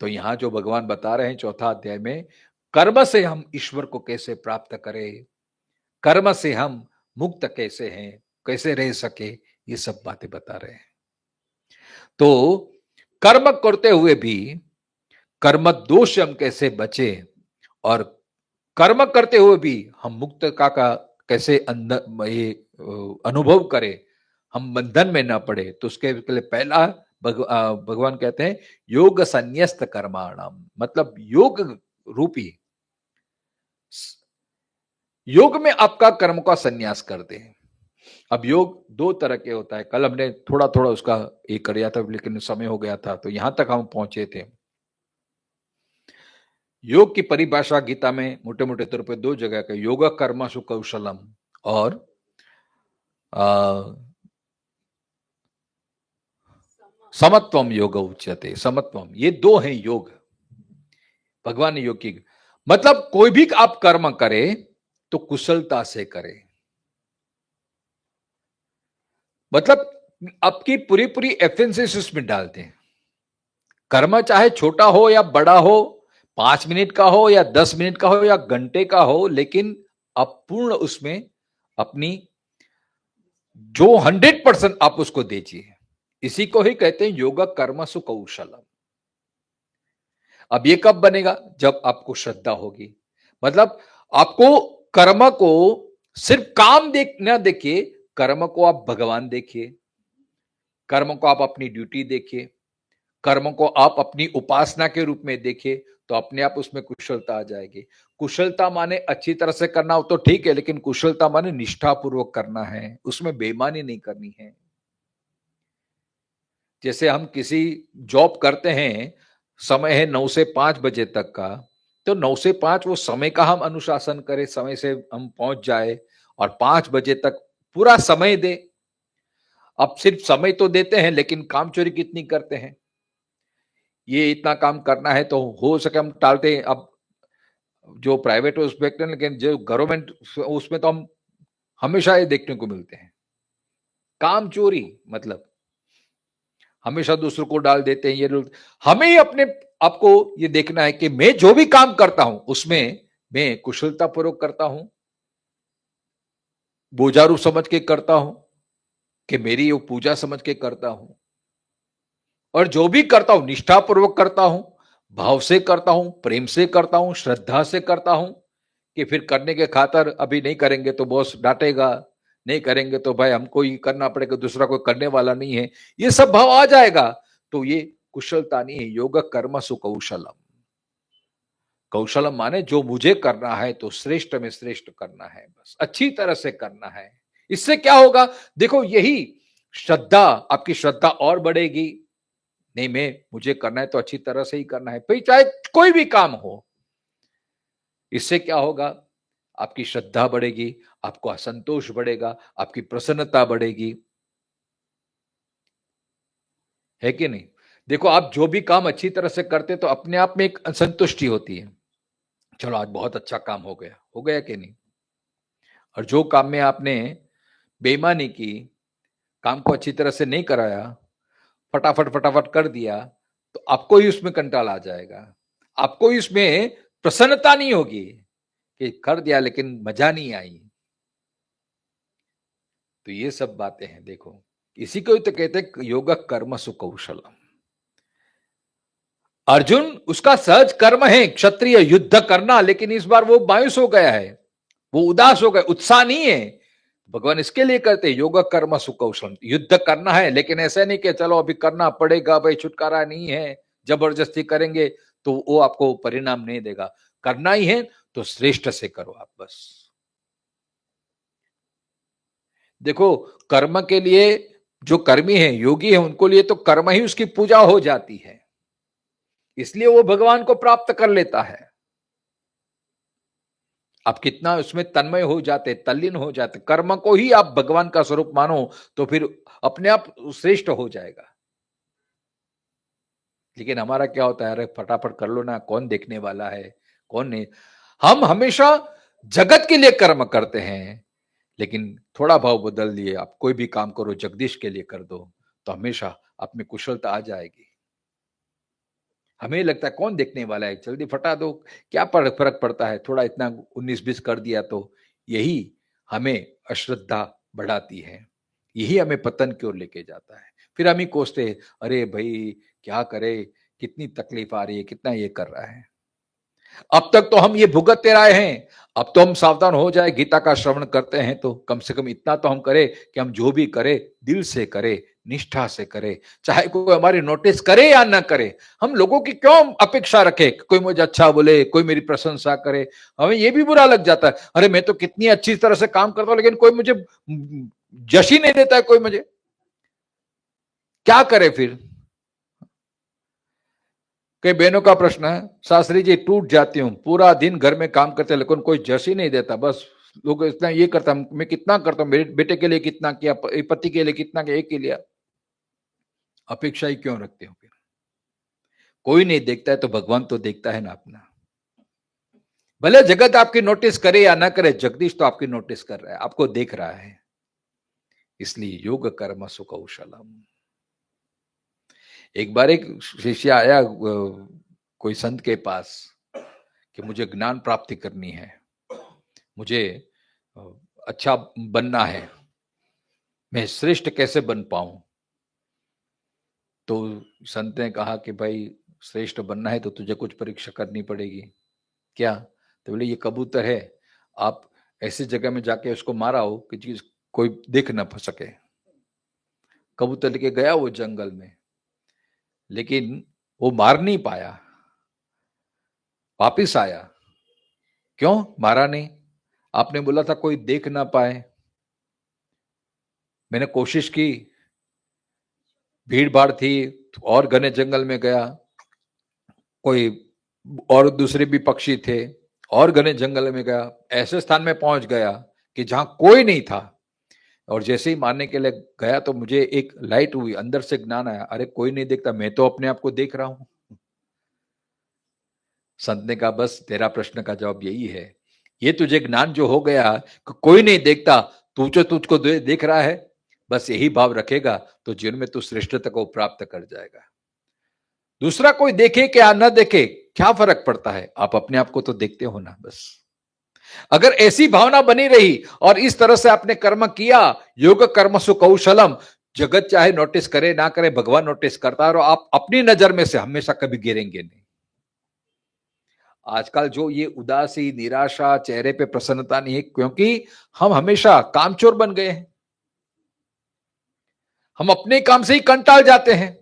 तो यहां जो भगवान बता रहे हैं चौथा अध्याय में, कर्म से हम ईश्वर को कैसे प्राप्त करें, कर्म से हम मुक्त कैसे हैं, कैसे रह सके, ये सब बातें बता रहे हैं। तो कर्म करते हुए भी कर्म दोष से हम कैसे बचे, और कर्म करते हुए भी हम मुक्त का कैसे अंदर ये अनुभव करें, हम बंधन में ना पड़े। तो उसके लिए पहला भगवान कहते हैं योग संन्यस्त कर्माणाम, मतलब योग रूपी, योग में आपका कर्म का संन्यास कर दे। अब योग दो तरह के होता है, कल हमने थोड़ा थोड़ा उसका एक कर दिया था, लेकिन समय हो गया था, तो यहां तक हम पहुंचे थे। योग की परिभाषा गीता में मोटे मोटे तौर पे दो जगह का, योग कर्मसु कौशलम और समत्वम योग उच्यते, समत्वम, ये दो हैं योग। भगवान ने योग की मतलब कोई भी आप कर्म करें तो कुशलता से करें, मतलब आपकी पूरी पूरी एफिशिएंसी उसमें डालते हैं। कर्म चाहे छोटा हो या बड़ा हो, 5 मिनट का हो या 10 मिनट का हो या घंटे का हो, लेकिन आप पूर्ण उसमें अपनी जो 100% आप उसको दीजिए। इसी को ही कहते हैं योग कर्मसु कौशलम। अब ये कब बनेगा, जब आपको श्रद्धा होगी। मतलब आपको कर्म को सिर्फ काम न देखिए, कर्म को आप भगवान देखिए, कर्म को आप अपनी ड्यूटी देखिए, कर्म को आप अपनी उपासना के रूप में देखिए, तो अपने आप उसमें कुशलता आ जाएगी। कुशलता माने अच्छी तरह से करना हो तो ठीक है, लेकिन कुशलता माने निष्ठापूर्वक करना है, उसमें बेईमानी नहीं करनी है। जैसे हम किसी जॉब करते हैं, समय है 9 से 5 बजे तक का, तो 9 से 5 वो समय का हम अनुशासन करें, समय से हम पहुंच जाए और 5 बजे तक पूरा समय दे। अब सिर्फ समय तो देते हैं, लेकिन काम चोरी कितनी करते हैं। ये इतना काम करना है तो हो सके हम टालते हैं। अब जो प्राइवेट उसमें, लेकिन जो गवर्नमेंट उसमें तो हम हमेशा ये देखने को मिलते हैं, काम चोरी, मतलब हमेशा दूसरों को डाल देते हैं ये लोग। हमें ही अपने आपको ये देखना है कि मैं जो भी काम करता हूं उसमें मैं कुशलता पूर्वक करता हूं, बोझारू समझ के करता हूं, कि मेरी वो पूजा समझ के करता हूं, और जो भी करता हूं निष्ठापूर्वक करता हूं, भाव से करता हूं, प्रेम से करता हूं, श्रद्धा से करता हूं, कि फिर करने के खातर अभी नहीं करेंगे तो बॉस डांटेगा, नहीं करेंगे तो भाई हमको ही करना पड़ेगा, दूसरा कोई करने वाला नहीं है, ये सब भाव आ जाएगा तो ये कुशलता नहीं है। योग कर्म सुकौशलम, कौशलम माने जो मुझे करना है तो श्रेष्ठ में श्रेष्ठ करना है, बस अच्छी तरह से करना है। इससे क्या होगा, देखो यही श्रद्धा, आपकी श्रद्धा और बढ़ेगी। नहीं, मैं मुझे करना है तो अच्छी तरह से ही करना है, भाई चाहे कोई भी काम हो। इससे क्या होगा, आपकी श्रद्धा बढ़ेगी, आपको असंतोष बढ़ेगा, आपकी प्रसन्नता बढ़ेगी, है कि नहीं। देखो आप जो भी काम अच्छी तरह से करते तो अपने आप में एक असंतुष्टि होती है, चलो आज बहुत अच्छा काम हो गया कि नहीं। और जो काम में आपने बेईमानी की, काम को अच्छी तरह से नहीं कराया, फटाफट फटाफट कर दिया, तो आपको ही उसमें कंटाल आ जाएगा, आपको ही उसमें प्रसन्नता नहीं होगी कि कर दिया लेकिन मजा नहीं आई। तो ये सब बातें हैं, देखो इसी को तो कहते हैं योग कर्म सुकौशलम। अर्जुन उसका सहज कर्म है क्षत्रिय युद्ध करना, लेकिन इस बार वो मायूस हो गया है, वो उदास हो गया, उत्साह नहीं है। भगवान इसके लिए करते योग कर्म सुकौशलम, युद्ध करना है, लेकिन ऐसा नहीं कि चलो अभी करना पड़ेगा भाई, छुटकारा नहीं है, जबरदस्ती करेंगे तो वो आपको परिणाम नहीं देगा। करना ही है तो श्रेष्ठ से करो आप, बस। देखो कर्म के लिए जो कर्मी है, योगी है, उनको लिए तो कर्म ही उसकी पूजा हो जाती है, इसलिए वो भगवान को प्राप्त कर लेता है। आप कितना उसमें तन्मय हो जाते, तल्लीन हो जाते, कर्म को ही आप भगवान का स्वरूप मानो तो फिर अपने आप श्रेष्ठ हो जाएगा। लेकिन हमारा क्या होता है, अरे फटाफट कर लो ना, कौन देखने वाला है, कौन नहीं। हम हमेशा जगत के लिए कर्म करते हैं, लेकिन थोड़ा भाव बदल दिए, आप कोई भी काम करो जगदीश के लिए कर दो, तो हमेशा आप में कुशलता आ जाएगी। हमें लगता है कौन देखने वाला है, जल्दी फटा दो, क्या फर्क पड़ता है, थोड़ा इतना 19-20 कर दिया तो। यही हमें अश्रद्धा बढ़ाती है, यही हमें पतन की ओर लेके जाता है। फिर हम ही कोसते, अरे भाई क्या करे, कितनी तकलीफ आ रही है, कितना ये कर रहा है। अब तक तो हम ये भुगतते रहे हैं, अब तो हम सावधान हो जाए, गीता का श्रवण करते हैं तो कम से कम इतना तो हम करें कि हम जो भी करें दिल से करें, निष्ठा से करें, चाहे कोई हमारी नोटिस करे या ना करे। हम लोगों की क्यों अपेक्षा रखे, कोई मुझे अच्छा बोले, कोई मेरी प्रशंसा करे। हमें ये भी बुरा लग जाता है, अरे मैं तो कितनी अच्छी तरह से काम करता हूं, लेकिन कोई मुझे जश ही नहीं देता है, कोई मुझे, क्या करे फिर। कई बहनों का प्रश्न है, शास्त्री जी टूट जाती हूँ, पूरा दिन घर में काम करते लेकिन कोई जश ही नहीं देता, बस लोग इतना ये करता, मैं कितना करता हूँ, मेरे बेटे के लिए कितना किया, पति के लिए कितना किया, एक के लिए अपेक्षा ही क्यों रखते हो फिर। कोई नहीं देखता है तो भगवान तो देखता है ना अपना। भले जगत आपकी नोटिस करे या ना करे, जगदीश तो आपकी नोटिस कर रहा है, आपको देख रहा है। इसलिए योग कर्म सुकौशलम। एक बार एक शिष्य आया कोई संत के पास कि मुझे ज्ञान प्राप्ति करनी है, मुझे अच्छा बनना है, मैं श्रेष्ठ कैसे बन पाऊं। तो संत ने कहा कि भाई श्रेष्ठ बनना है तो तुझे कुछ परीक्षा करनी पड़ेगी। क्या? तो बोले ये कबूतर है, आप ऐसी जगह में जाके उसको मारा हो कि चीज कोई देख ना सके। कबूतर लेके गया वो जंगल में, लेकिन वो मार नहीं पाया, वापिस आया। क्यों मारा नहीं? आपने बोला था कोई देख ना पाए। मैंने कोशिश की, भीड़ भाड़ थी और घने जंगल में गया, कोई और दूसरे भी पक्षी थे और घने जंगल में गया, ऐसे स्थान में पहुंच गया कि जहां कोई नहीं था। और जैसे ही मारने के लिए गया तो मुझे एक लाइट हुई, अंदर से ज्ञान आया, अरे कोई नहीं देखता, मैं तो अपने आप को देख रहा हूं। संत ने कहा बस तेरा प्रश्न का जवाब यही है, ये तुझे ज्ञान जो हो गया कि कोई नहीं देखता, तू जो तुझको देख रहा है, बस यही भाव रखेगा तो जीवन में तू श्रेष्ठता को प्राप्त कर जाएगा। दूसरा कोई देखे क्या न देखे क्या फर्क पड़ता है, आप अपने आप को तो देखते हो ना। बस अगर ऐसी भावना बनी रही और इस तरह से आपने कर्म किया, योग कर्म सुकौशलम, जगत चाहे नोटिस करे ना करे, भगवान नोटिस करता है और आप अपनी नजर में से हमेशा कभी गिरेंगे नहीं। आजकल जो ये उदासी, निराशा, चेहरे पे प्रसन्नता नहीं है, क्योंकि हम हमेशा कामचोर बन गए हैं। हम अपने काम से ही कंटाल जाते हैं।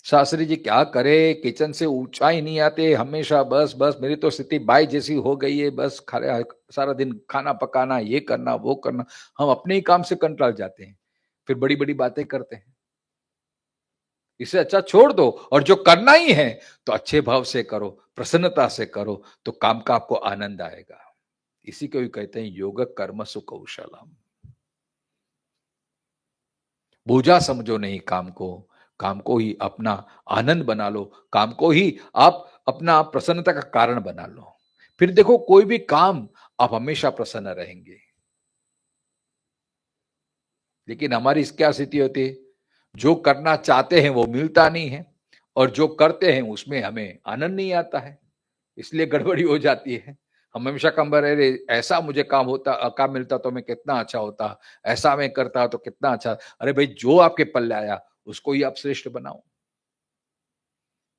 शास्त्री जी क्या करे, किचन से ऊंचा ही नहीं आते, हमेशा बस बस मेरी तो स्थिति बाई जैसी हो गई है, बस सारा दिन खाना पकाना, ये करना वो करना। हम अपने ही काम से कंटाल जाते हैं, फिर बड़ी बड़ी बातें करते हैं। इसे अच्छा छोड़ दो, और जो करना ही है तो अच्छे भाव से करो, प्रसन्नता से करो, तो काम का आपको आनंद आएगा। इसी को भी कहते हैं योग कर्म सुकौशलम। बोझा समझो नहीं काम को, काम को ही अपना आनंद बना लो, काम को ही आप अपना प्रसन्नता का कारण बना लो। फिर देखो कोई भी काम आप हमेशा प्रसन्न रहेंगे। लेकिन हमारी क्या स्थिति होती है, जो करना चाहते हैं वो मिलता नहीं है, और जो करते हैं उसमें हमें आनंद नहीं आता है, इसलिए गड़बड़ी हो जाती है। हम हमेशा कम अरे ऐसा मुझे काम होता, काम मिलता तो मैं कितना अच्छा होता, ऐसा मैं करता तो कितना अच्छा। अरे भाई जो आपके पल्ले आया उसको ही आप श्रेष्ठ बनाओ।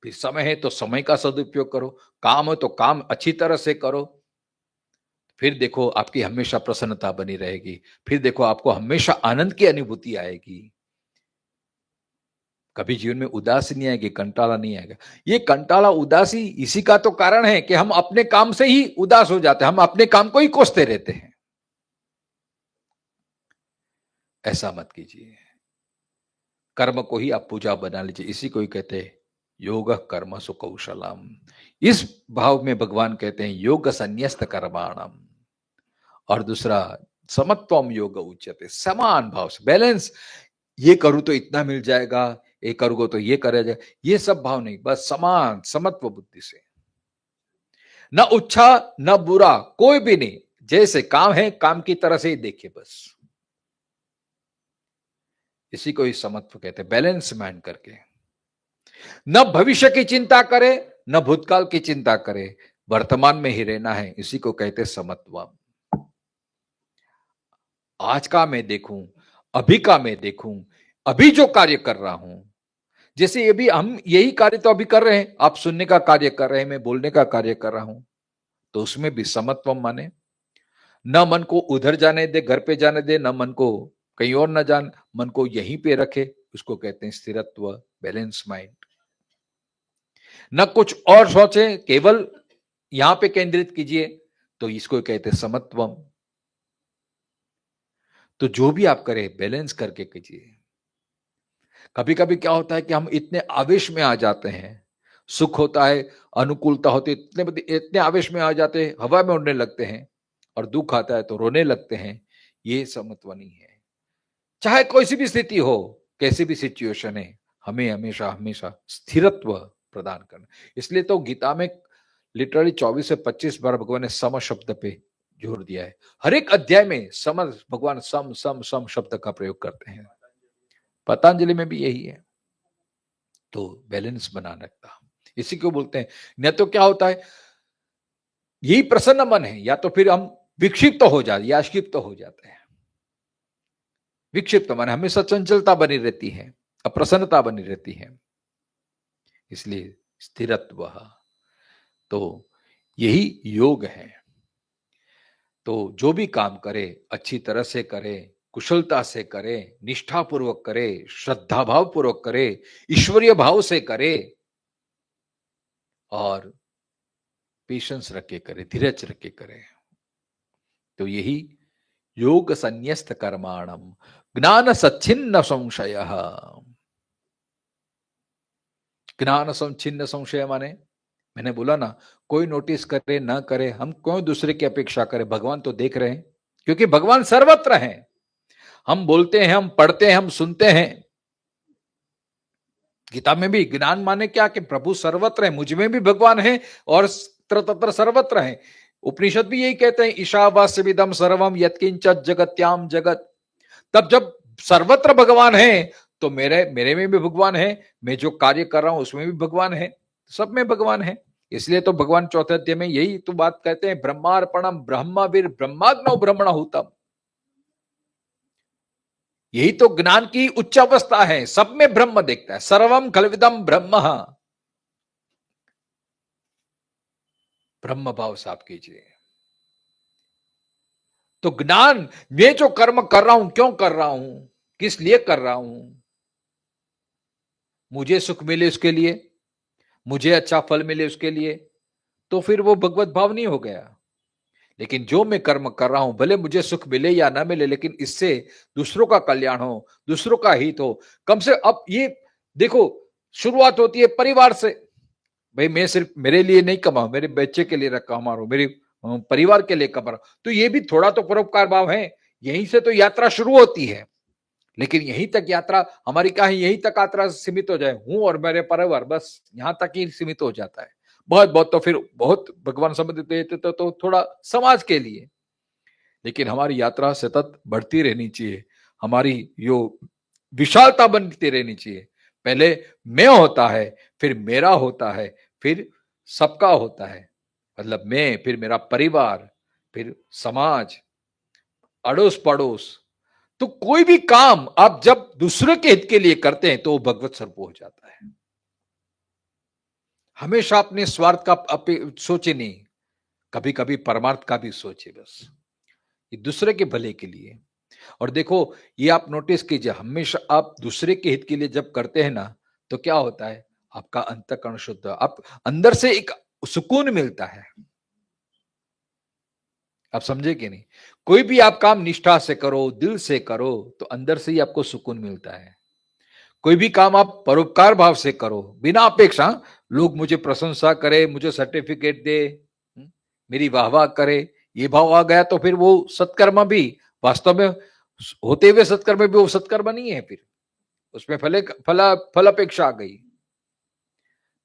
फिर समय है तो समय का सदुपयोग करो, काम हो तो काम अच्छी तरह से करो। फिर देखो आपकी हमेशा प्रसन्नता बनी रहेगी, फिर देखो आपको हमेशा आनंद की अनुभूति आएगी। कभी जीवन में उदासी नहीं आएगी, कंटाला नहीं आएगा। ये कंटाला उदासी इसी का तो कारण है कि हम अपने काम से ही उदास हो जाते हैं, हम अपने काम को ही कोसते रहते हैं। ऐसा मत कीजिए, कर्म को ही आप पूजा बना लीजिए। इसी को ही कहते हैं योग कर्म सुकौशलम। इस भाव में भगवान कहते हैं योग संन्यस्त कर्माणम। और दूसरा समत्वम योग उच्यते, समान भाव से बैलेंस। ये करूं तो इतना मिल जाएगा, ये करूंगा तो ये करा जाए, ये सब भाव नहीं, बस समान समत्व बुद्धि से। न अच्छा न बुरा, कोई भी नहीं, जैसे काम है काम की तरह से ही देखिए बस। इसी को ही समत्व कहते हैं, बैलेंस माइंड करके। न भविष्य की चिंता करे, न भूतकाल की चिंता करे, वर्तमान में ही रहना है, इसी को कहते हैं समत्व। आज का मैं देखूं, अभी का मैं देखूं, अभी जो कार्य कर रहा हूं, जैसे ये भी हम यही कार्य तो अभी कर रहे हैं, आप सुनने का कार्य कर रहे हैं, मैं बोलने का कार्य कर रहा हूं, तो उसमें भी समत्व माने। न मन को उधर जाने दे, घर पे जाने दे, न मन को कहीं और न जान, मन को यहीं पे रखे, उसको कहते हैं स्थिरत्व, बैलेंस माइंड। न कुछ और सोचे, केवल यहां पे केंद्रित कीजिए, तो इसको कहते हैं समत्वम। तो जो भी आप करें बैलेंस करके कीजिए। कभी कभी क्या होता है कि हम इतने आवेश में आ जाते हैं, सुख होता है, अनुकूलता होती है, इतने आवेश में आ जाते हैं, हवा में उड़ने लगते हैं, और दुख आता है तो रोने लगते हैं। ये समत्व नहीं है। चाहे कोई सी भी स्थिति हो, कैसी भी सिचुएशन है, हमें हमेशा हमेशा स्थिरत्व प्रदान करना। इसलिए तो गीता में लिटरली 24 से 25 बार भगवान ने सम शब्द पे जोर दिया है। हर एक अध्याय में सम, भगवान सम सम सम शब्द का प्रयोग करते हैं। पतंजलि में भी यही है। तो बैलेंस बना रखता, इसी को बोलते हैं। न तो क्या होता है, यही प्रसन्न मन है, या तो फिर हम विक्षिप्त हो जाते या क्षिप्त हो जाते हैं। विक्षिप्त मन हमेशा चंचलता बनी रहती है, अप्रसन्नता बनी रहती है, इसलिए स्थिरत्व। तो यही योग है। तो जो भी काम करे अच्छी तरह से करे, कुशलता से करे, निष्ठापूर्वक करे, श्रद्धा भाव पूर्वक करे, ईश्वरीय भाव से करे, और पेशेंस रख के करे, धीरज रख के करे। तो यही योग संन्यस्त कर्माणम ज्ञान सच्छिन्न संशय। ज्ञान सच्छिन्न संशय माने, मैंने बोला ना, कोई नोटिस करे ना करे, हम क्यों दूसरे की अपेक्षा करें, भगवान तो देख रहे हैं, क्योंकि भगवान सर्वत्र हैं। हम बोलते हैं, हम पढ़ते हैं, हम सुनते हैं। गीता में भी ज्ञान माने क्या, कि प्रभु सर्वत्र है, मुझ में भी भगवान है और तत्र सर्वत्र है। उपनिषद भी यही कहते हैं, ईशावास्य विदम सर्वम यत्किंचत जगत्याम जगत। तब जब सर्वत्र भगवान है, तो मेरे में भी भगवान है, मैं जो कार्य कर रहा हूं उसमें भी भगवान है, सब में भगवान है। इसलिए तो भगवान चौथे अध्याय में यही तो बात कहते हैं, ब्रह्मार्पणम ब्रह्मवीर ब्रह्माग्नौ ब्रह्मणहुतम। यही तो ज्ञान की उच्च अवस्था है, सब में ब्रह्म देखता है, सर्वम खलविदम ब्रह्म। ब्रह्म भाव साफ कीजिए। तो ज्ञान, मैं जो कर्म कर रहा हूं क्यों कर रहा हूं, किस लिए कर रहा हूं, मुझे सुख मिले उसके लिए, मुझे अच्छा फल मिले उसके लिए, तो फिर वो भगवत भाव नहीं हो गया। लेकिन जो मैं कर्म कर रहा हूं, भले मुझे सुख मिले या ना मिले, लेकिन इससे दूसरों का कल्याण हो, दूसरों का हित हो, कम से अब ये देखो, शुरुआत होती है परिवार से। भाई मैं सिर्फ मेरे लिए नहीं कमा, मेरे बच्चे के लिए कमा रहा हूं, मेरे परिवार के लिए कमा रहा हूं, तो ये भी थोड़ा तो परोपकार भाव है। यहीं से तो यात्रा शुरू होती है। लेकिन यहीं तक यात्रा हमारी क्या है, यहीं तक यात्रा सीमित हो जाए, हूं और मेरे परिवार, बस यहां तक ही सीमित हो जाता है। बहुत बहुत तो फिर बहुत भगवान संबंधित देते तो थोड़ा समाज के लिए। लेकिन हमारी यात्रा सतत बढ़ती रहनी चाहिए, हमारी जो विशालता बनती रहनी चाहिए। पहले मैं होता है, फिर मेरा होता है, फिर सबका होता है, मतलब मैं, फिर मेरा परिवार, फिर समाज, अड़ोस पड़ोस। तो कोई भी काम आप जब दूसरे के हित के लिए करते हैं, तो वो भगवत स्वरूप हो जाता है। हमेशा अपने स्वार्थ का सोचे नहीं, कभी कभी परमार्थ का भी सोचे, बस ये दूसरे के भले के लिए। और देखो, ये आप नोटिस कीजिए, हमेशा आप दूसरे के हित के लिए जब करते हैं ना, तो क्या होता है, आपका अंतःकरण शुद्ध, आप अंदर से एक सुकून मिलता है। आप समझे कि नहीं, कोई भी आप काम निष्ठा से करो, दिल से करो, तो अंदर से ही आपको सुकून मिलता है। कोई भी काम आप परोपकार भाव से करो, बिना अपेक्षा लोग मुझे प्रशंसा करे, मुझे सर्टिफिकेट दे, मेरी वाहवाह करे, ये भाव आ गया, तो फिर वो सत्कर्म भी वास्तव में होते हुए सत्कर्म भी वो सत्कर्म नहीं है, फिर उसमें फल अपेक्षा आ गई,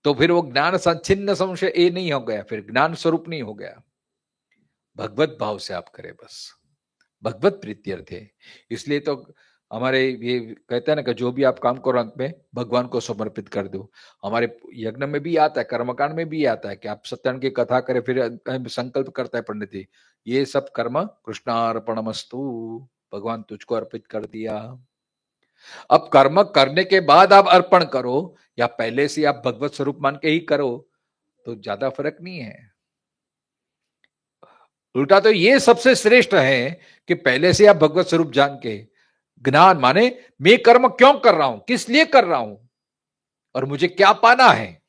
तो फिर वो ज्ञान सच्छिन्न संशय ये नहीं हो गया, फिर ज्ञान स्वरूप नहीं हो गया। भगवत भाव से आप करें बस, भगवत प्रीत्यर्थे। इसलिए तो हमारे ये कहते हैं ना कि जो भी आप काम करो अंत में भगवान को समर्पित कर दो। हमारे यज्ञ में भी आता है, कर्मकांड में भी आता है कि आप सत्यनारायण की कथा करें, फिर संकल्प करता है पंडित जी, ये सब कर्म कृष्णार्पणमस्तु, भगवान तुझको अर्पित कर दिया। अब कर्म करने के बाद आप अर्पण करो या पहले से आप भगवत स्वरूप मान के ही करो, तो ज्यादा फर्क नहीं है। उल्टा तो ये सबसे श्रेष्ठ है कि पहले से आप भगवत स्वरूप जान के, ज्ञान माने मैं कर्म क्यों कर रहा हूं, किस लिए कर रहा हूं और मुझे क्या पाना है।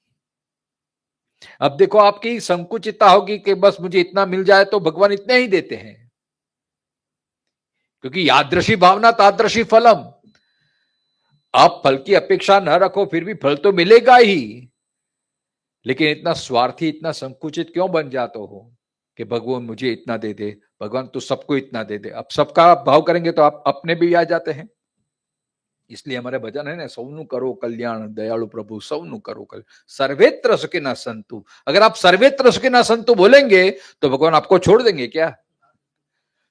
अब देखो आपकी संकुचितता होगी कि बस मुझे इतना मिल जाए तो भगवान इतने ही देते हैं, क्योंकि यादृशी भावना तादृशी फलम। आप फल की अपेक्षा न रखो फिर भी फल तो मिलेगा ही, लेकिन इतना स्वार्थी इतना संकुचित क्यों बन जाते हो कि भगवान मुझे इतना दे दे, भगवान तो सबको इतना दे दे। अब सबका भाव करेंगे तो आप अपने भी आ जाते हैं। इसलिए हमारे भजन है ना, सौनु करो कल्याण दयालु प्रभु सौनु करो कल्याण, सर्वेत्र सुखिनः संतु। अगर आप सर्वेत्र सुखिनः संतु बोलेंगे तो भगवान आपको छोड़ देंगे क्या?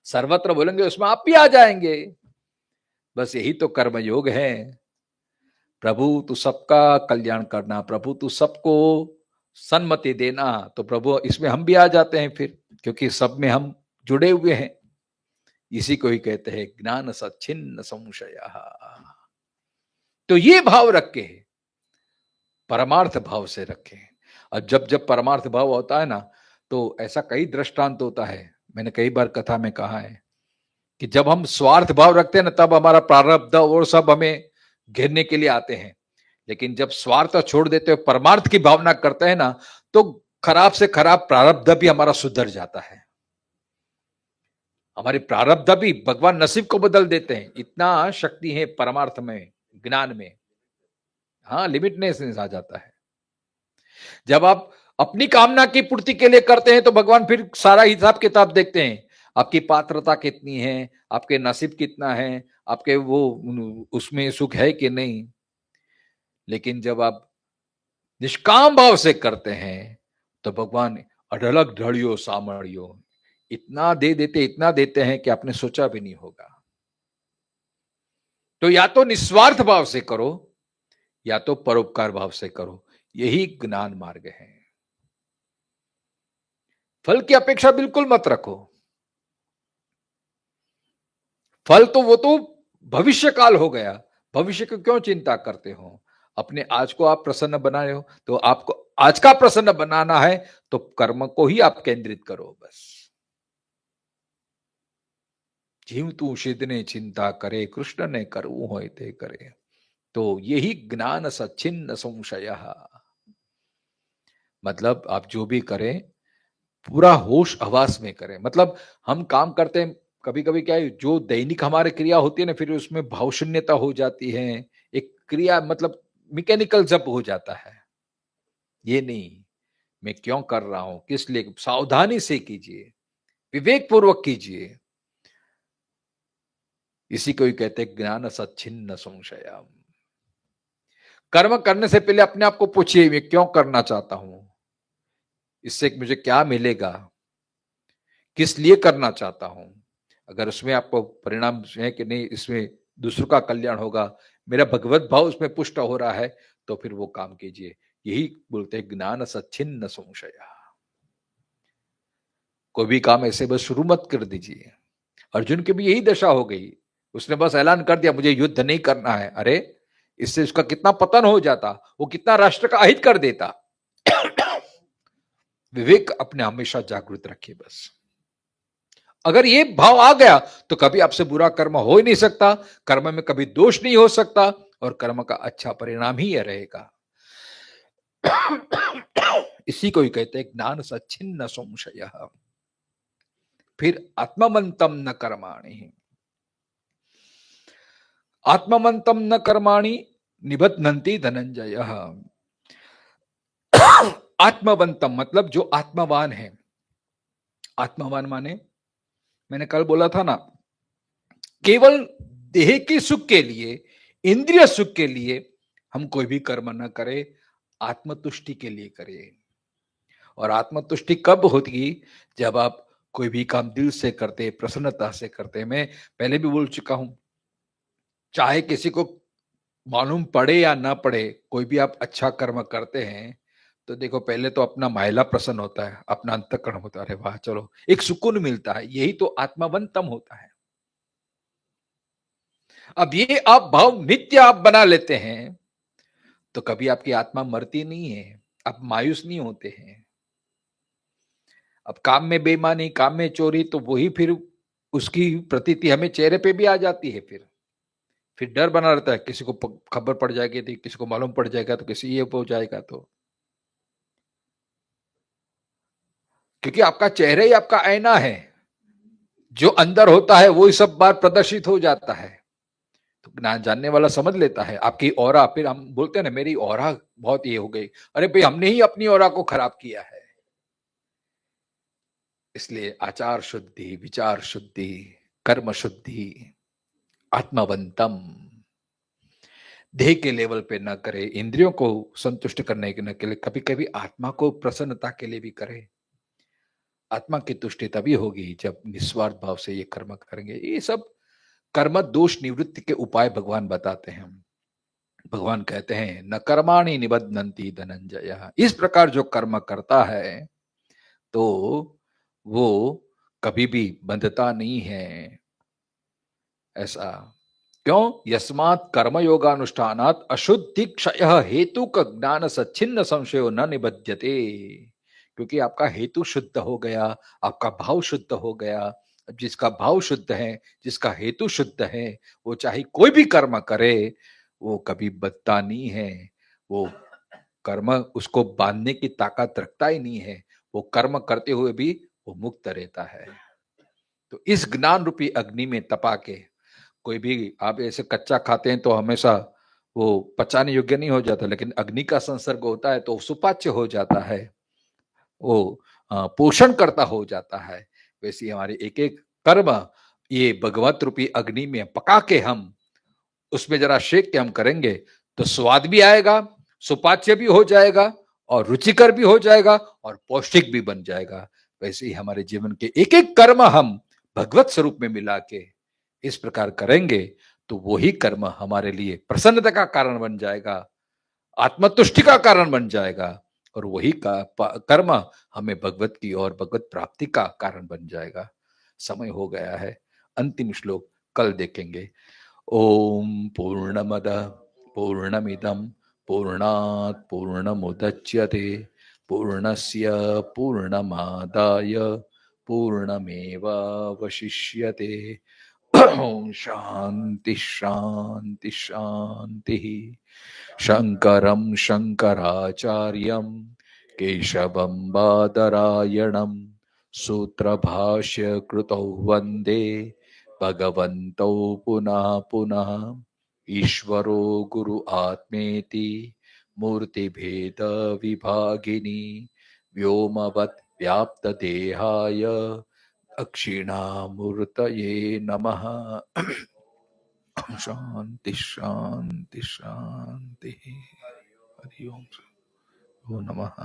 सर्वत्र बोलेंगे उसमें आप भी आ जाएंगे। बस यही तो कर्म योग है। प्रभु तू सबका कल्याण करना, प्रभु तू सबको सन्मति देना, तो प्रभु इसमें हम भी आ जाते हैं फिर, क्योंकि सब में हम जुड़े हुए हैं। इसी को ही कहते हैं ज्ञान सच्छिन्न संशय। तो ये भाव रख के, परमार्थ भाव से रखें। और जब जब परमार्थ भाव होता है ना, तो ऐसा कई दृष्टांत होता है, मैंने कई बार कथा में कहा है कि जब हम स्वार्थ भाव रखते हैं ना, तब हमारा प्रारब्ध और सब हमें घेरने के लिए आते हैं। लेकिन जब स्वार्थ छोड़ देते हो, परमार्थ की भावना करते हैं ना, तो खराब से खराब प्रारब्ध भी हमारा सुधर जाता है। हमारी प्रारब्ध भी भगवान नसीब को बदल देते हैं, इतना शक्ति है परमार्थ में, ज्ञान में। हाँ, लिमिटनेस आ जाता है। जब आप अपनी कामना की पूर्ति के लिए करते हैं तो भगवान फिर सारा हिसाब किताब देखते हैं, आपकी पात्रता कितनी है, आपके नसीब कितना है, आपके वो उसमें सुख है कि नहीं। लेकिन जब आप निष्काम भाव से करते हैं तो भगवान अढलक ढड़ियो सामड़ियो इतना दे देते, इतना देते हैं कि आपने सोचा भी नहीं होगा। तो या तो निस्वार्थ भाव से करो या तो परोपकार भाव से करो, यही ज्ञान मार्ग है। फल की अपेक्षा बिल्कुल मत रखो। फल तो वो तो भविष्य काल हो गया, भविष्य को क्यों चिंता करते हो। अपने आज को आप प्रसन्न बना रहे हो, तो आपको आज का प्रसन्न बनाना है तो कर्म को ही आप केंद्रित करो बस। जीव तू सिद्धने चिंता करे, कृष्ण ने करू होय ते करे। तो यही ज्ञान सच्छिन्न संशय। मतलब आप जो भी करें पूरा होश हवास में करें। मतलब हम काम करते हैं, कभी कभी क्या है, जो दैनिक हमारी क्रिया होती है ना, फिर उसमें भाव शून्यता हो जाती है, एक क्रिया मतलब मैकेनिकल जब हो जाता है। ये नहीं, मैं क्यों कर रहा हूं, किस लिए, सावधानी से कीजिए, विवेक पूर्वक कीजिए। इसी को ही कहते हैं ज्ञान सच्छिन्न संशय। कर्म करने से पहले अपने आप को पूछिए, मैं क्यों करना चाहता हूं, इससे मुझे क्या मिलेगा, किस लिए करना चाहता हूं। अगर उसमें आपको परिणाम है कि नहीं, इसमें दूसरों का कल्याण होगा, मेरा भगवत भाव उसमें पुष्ट हो रहा है, तो फिर वो काम कीजिए। यही बोलते हैं ज्ञान सच्छिन्न संशय। कोई भी काम ऐसे बस शुरू मत कर दीजिए। अर्जुन की भी यही दशा हो गई, उसने बस ऐलान कर दिया मुझे युद्ध नहीं करना है। अरे इससे उसका कितना पतन हो जाता, वो कितना राष्ट्र का अहित कर देता। विवेक अपने हमेशा जागृत रखिए बस। अगर ये भाव आ गया तो कभी आपसे बुरा कर्म हो ही नहीं सकता, कर्म में कभी दोष नहीं हो सकता, और कर्म का अच्छा परिणाम ही यह रहेगा। इसी को ही कहते हैं ज्ञान सच्छिन्न संशय। फिर आत्मवंतम न कर्माणि, आत्मवंतम न कर्माणि निबध्नन्ति धनंजय। आत्मवंतम मतलब जो आत्मवान है। आत्मवान माने मैंने कल बोला था ना, केवल देह के सुख के लिए, इंद्रिय सुख के लिए हम कोई भी कर्म न करें, आत्मतुष्टि के लिए करें। और आत्मतुष्टि कब होती, जब आप कोई भी काम दिल से करते, प्रसन्नता से करते। मैं पहले भी बोल चुका हूं, चाहे किसी को मालूम पड़े या ना पड़े, कोई भी आप अच्छा कर्म करते हैं तो देखो, पहले तो अपना मायला प्रसन्न होता है, अपना अंतःकरण होता है, वाह चलो एक सुकून मिलता है, यही तो आत्मावंतम होता है। अब ये आप भाव नित्य आप बना लेते हैं तो कभी आपकी आत्मा मरती नहीं है, आप मायूस नहीं होते हैं। अब काम में बेईमानी, काम में चोरी, तो वही फिर उसकी प्रतीति हमें चेहरे पे भी आ जाती है। फिर डर बना रहता है, किसी को खबर पड़ जाएगी तो किसी को मालूम पड़ जाएगा तो किसी ये हो जाएगा, तो क्योंकि आपका चेहरा ही आपका आईना है, जो अंदर होता है वो ही सब बार प्रदर्शित हो जाता है। तो ज्ञान जानने वाला समझ लेता है आपकी ऑरा। फिर हम बोलते हैं ना, मेरी ऑरा बहुत ये हो गई, अरे भाई हमने ही अपनी ऑरा को खराब किया है। इसलिए आचार शुद्धि, विचार शुद्धि, कर्म शुद्धि, आत्मवंतम, देह के लेवल पे ना करे, इंद्रियों को संतुष्ट करने के न के लिए, कभी कभी आत्मा को प्रसन्नता के लिए भी करे। आत्मा की तुष्टि तभी होगी जब निस्वार्थ भाव से ये कर्म करेंगे। ये सब कर्म दोष निवृत्ति के उपाय भगवान बताते हैं। भगवान कहते हैं न कर्माणि निबध्नन्ति धनंजय, इस प्रकार जो कर्म करता है तो वो कभी भी बंधता नहीं है। ऐसा क्यों? यस्मात् कर्मयोगानुष्ठानात् अशुद्धि क्षय हेतु का ज्ञान सच्छिन्न संशयो न निबध्यते। क्योंकि आपका हेतु शुद्ध हो गया, आपका भाव शुद्ध हो गया। अब जिसका भाव शुद्ध है, जिसका हेतु शुद्ध है, वो चाहे कोई भी कर्म करे वो कभी बदता नहीं है। वो कर्म उसको बांधने की ताकत रखता ही नहीं है। वो कर्म करते हुए भी वो मुक्त रहता है। तो इस ज्ञान रूपी अग्नि में तपा के, कोई भी आप ऐसे कच्चा खाते हैं तो हमेशा वो पचाने योग्य नहीं हो जाता, लेकिन अग्नि का संसर्ग होता है तो सुपाच्य हो जाता है, वो पोषण करता हो जाता है। वैसे ही हमारे एक एक कर्म ये भगवत रूपी अग्नि में पका के हम उसमें जरा शेक के हम करेंगे तो स्वाद भी आएगा, सुपाच्य भी हो जाएगा और रुचिकर भी हो जाएगा और पौष्टिक भी बन जाएगा। वैसे ही हमारे जीवन के एक एक कर्म हम भगवत स्वरूप में मिला के इस प्रकार करेंगे तो वही कर्म हमारे लिए प्रसन्नता का कारण बन जाएगा, आत्मतुष्टि का कारण बन जाएगा, और वही कर्म हमें भगवत की और भगवत प्राप्ति का कारण बन जाएगा। समय हो गया है, अंतिम श्लोक कल देखेंगे। ओम पूर्णमद पूर्णमिदं पूर्णात् पूर्णमुदच्यते पूर्णस्य पूर्णमादाय पूर्णमेवावशिष्यते। ओम शांति शांति शांति। शंकरं शंकराचार्यं केशवं बादरायणं सूत्रभाष्य कृतौ वंदे भगवन्तौ पुनः पुनः। ईश्वरो गुरु आत्मेति मूर्तिभेद विभागिनी व्योमवत् व्याप्त देहाय दक्षिणामूर्तये नमः। शांति शांति शांति। हरि ओम नमः।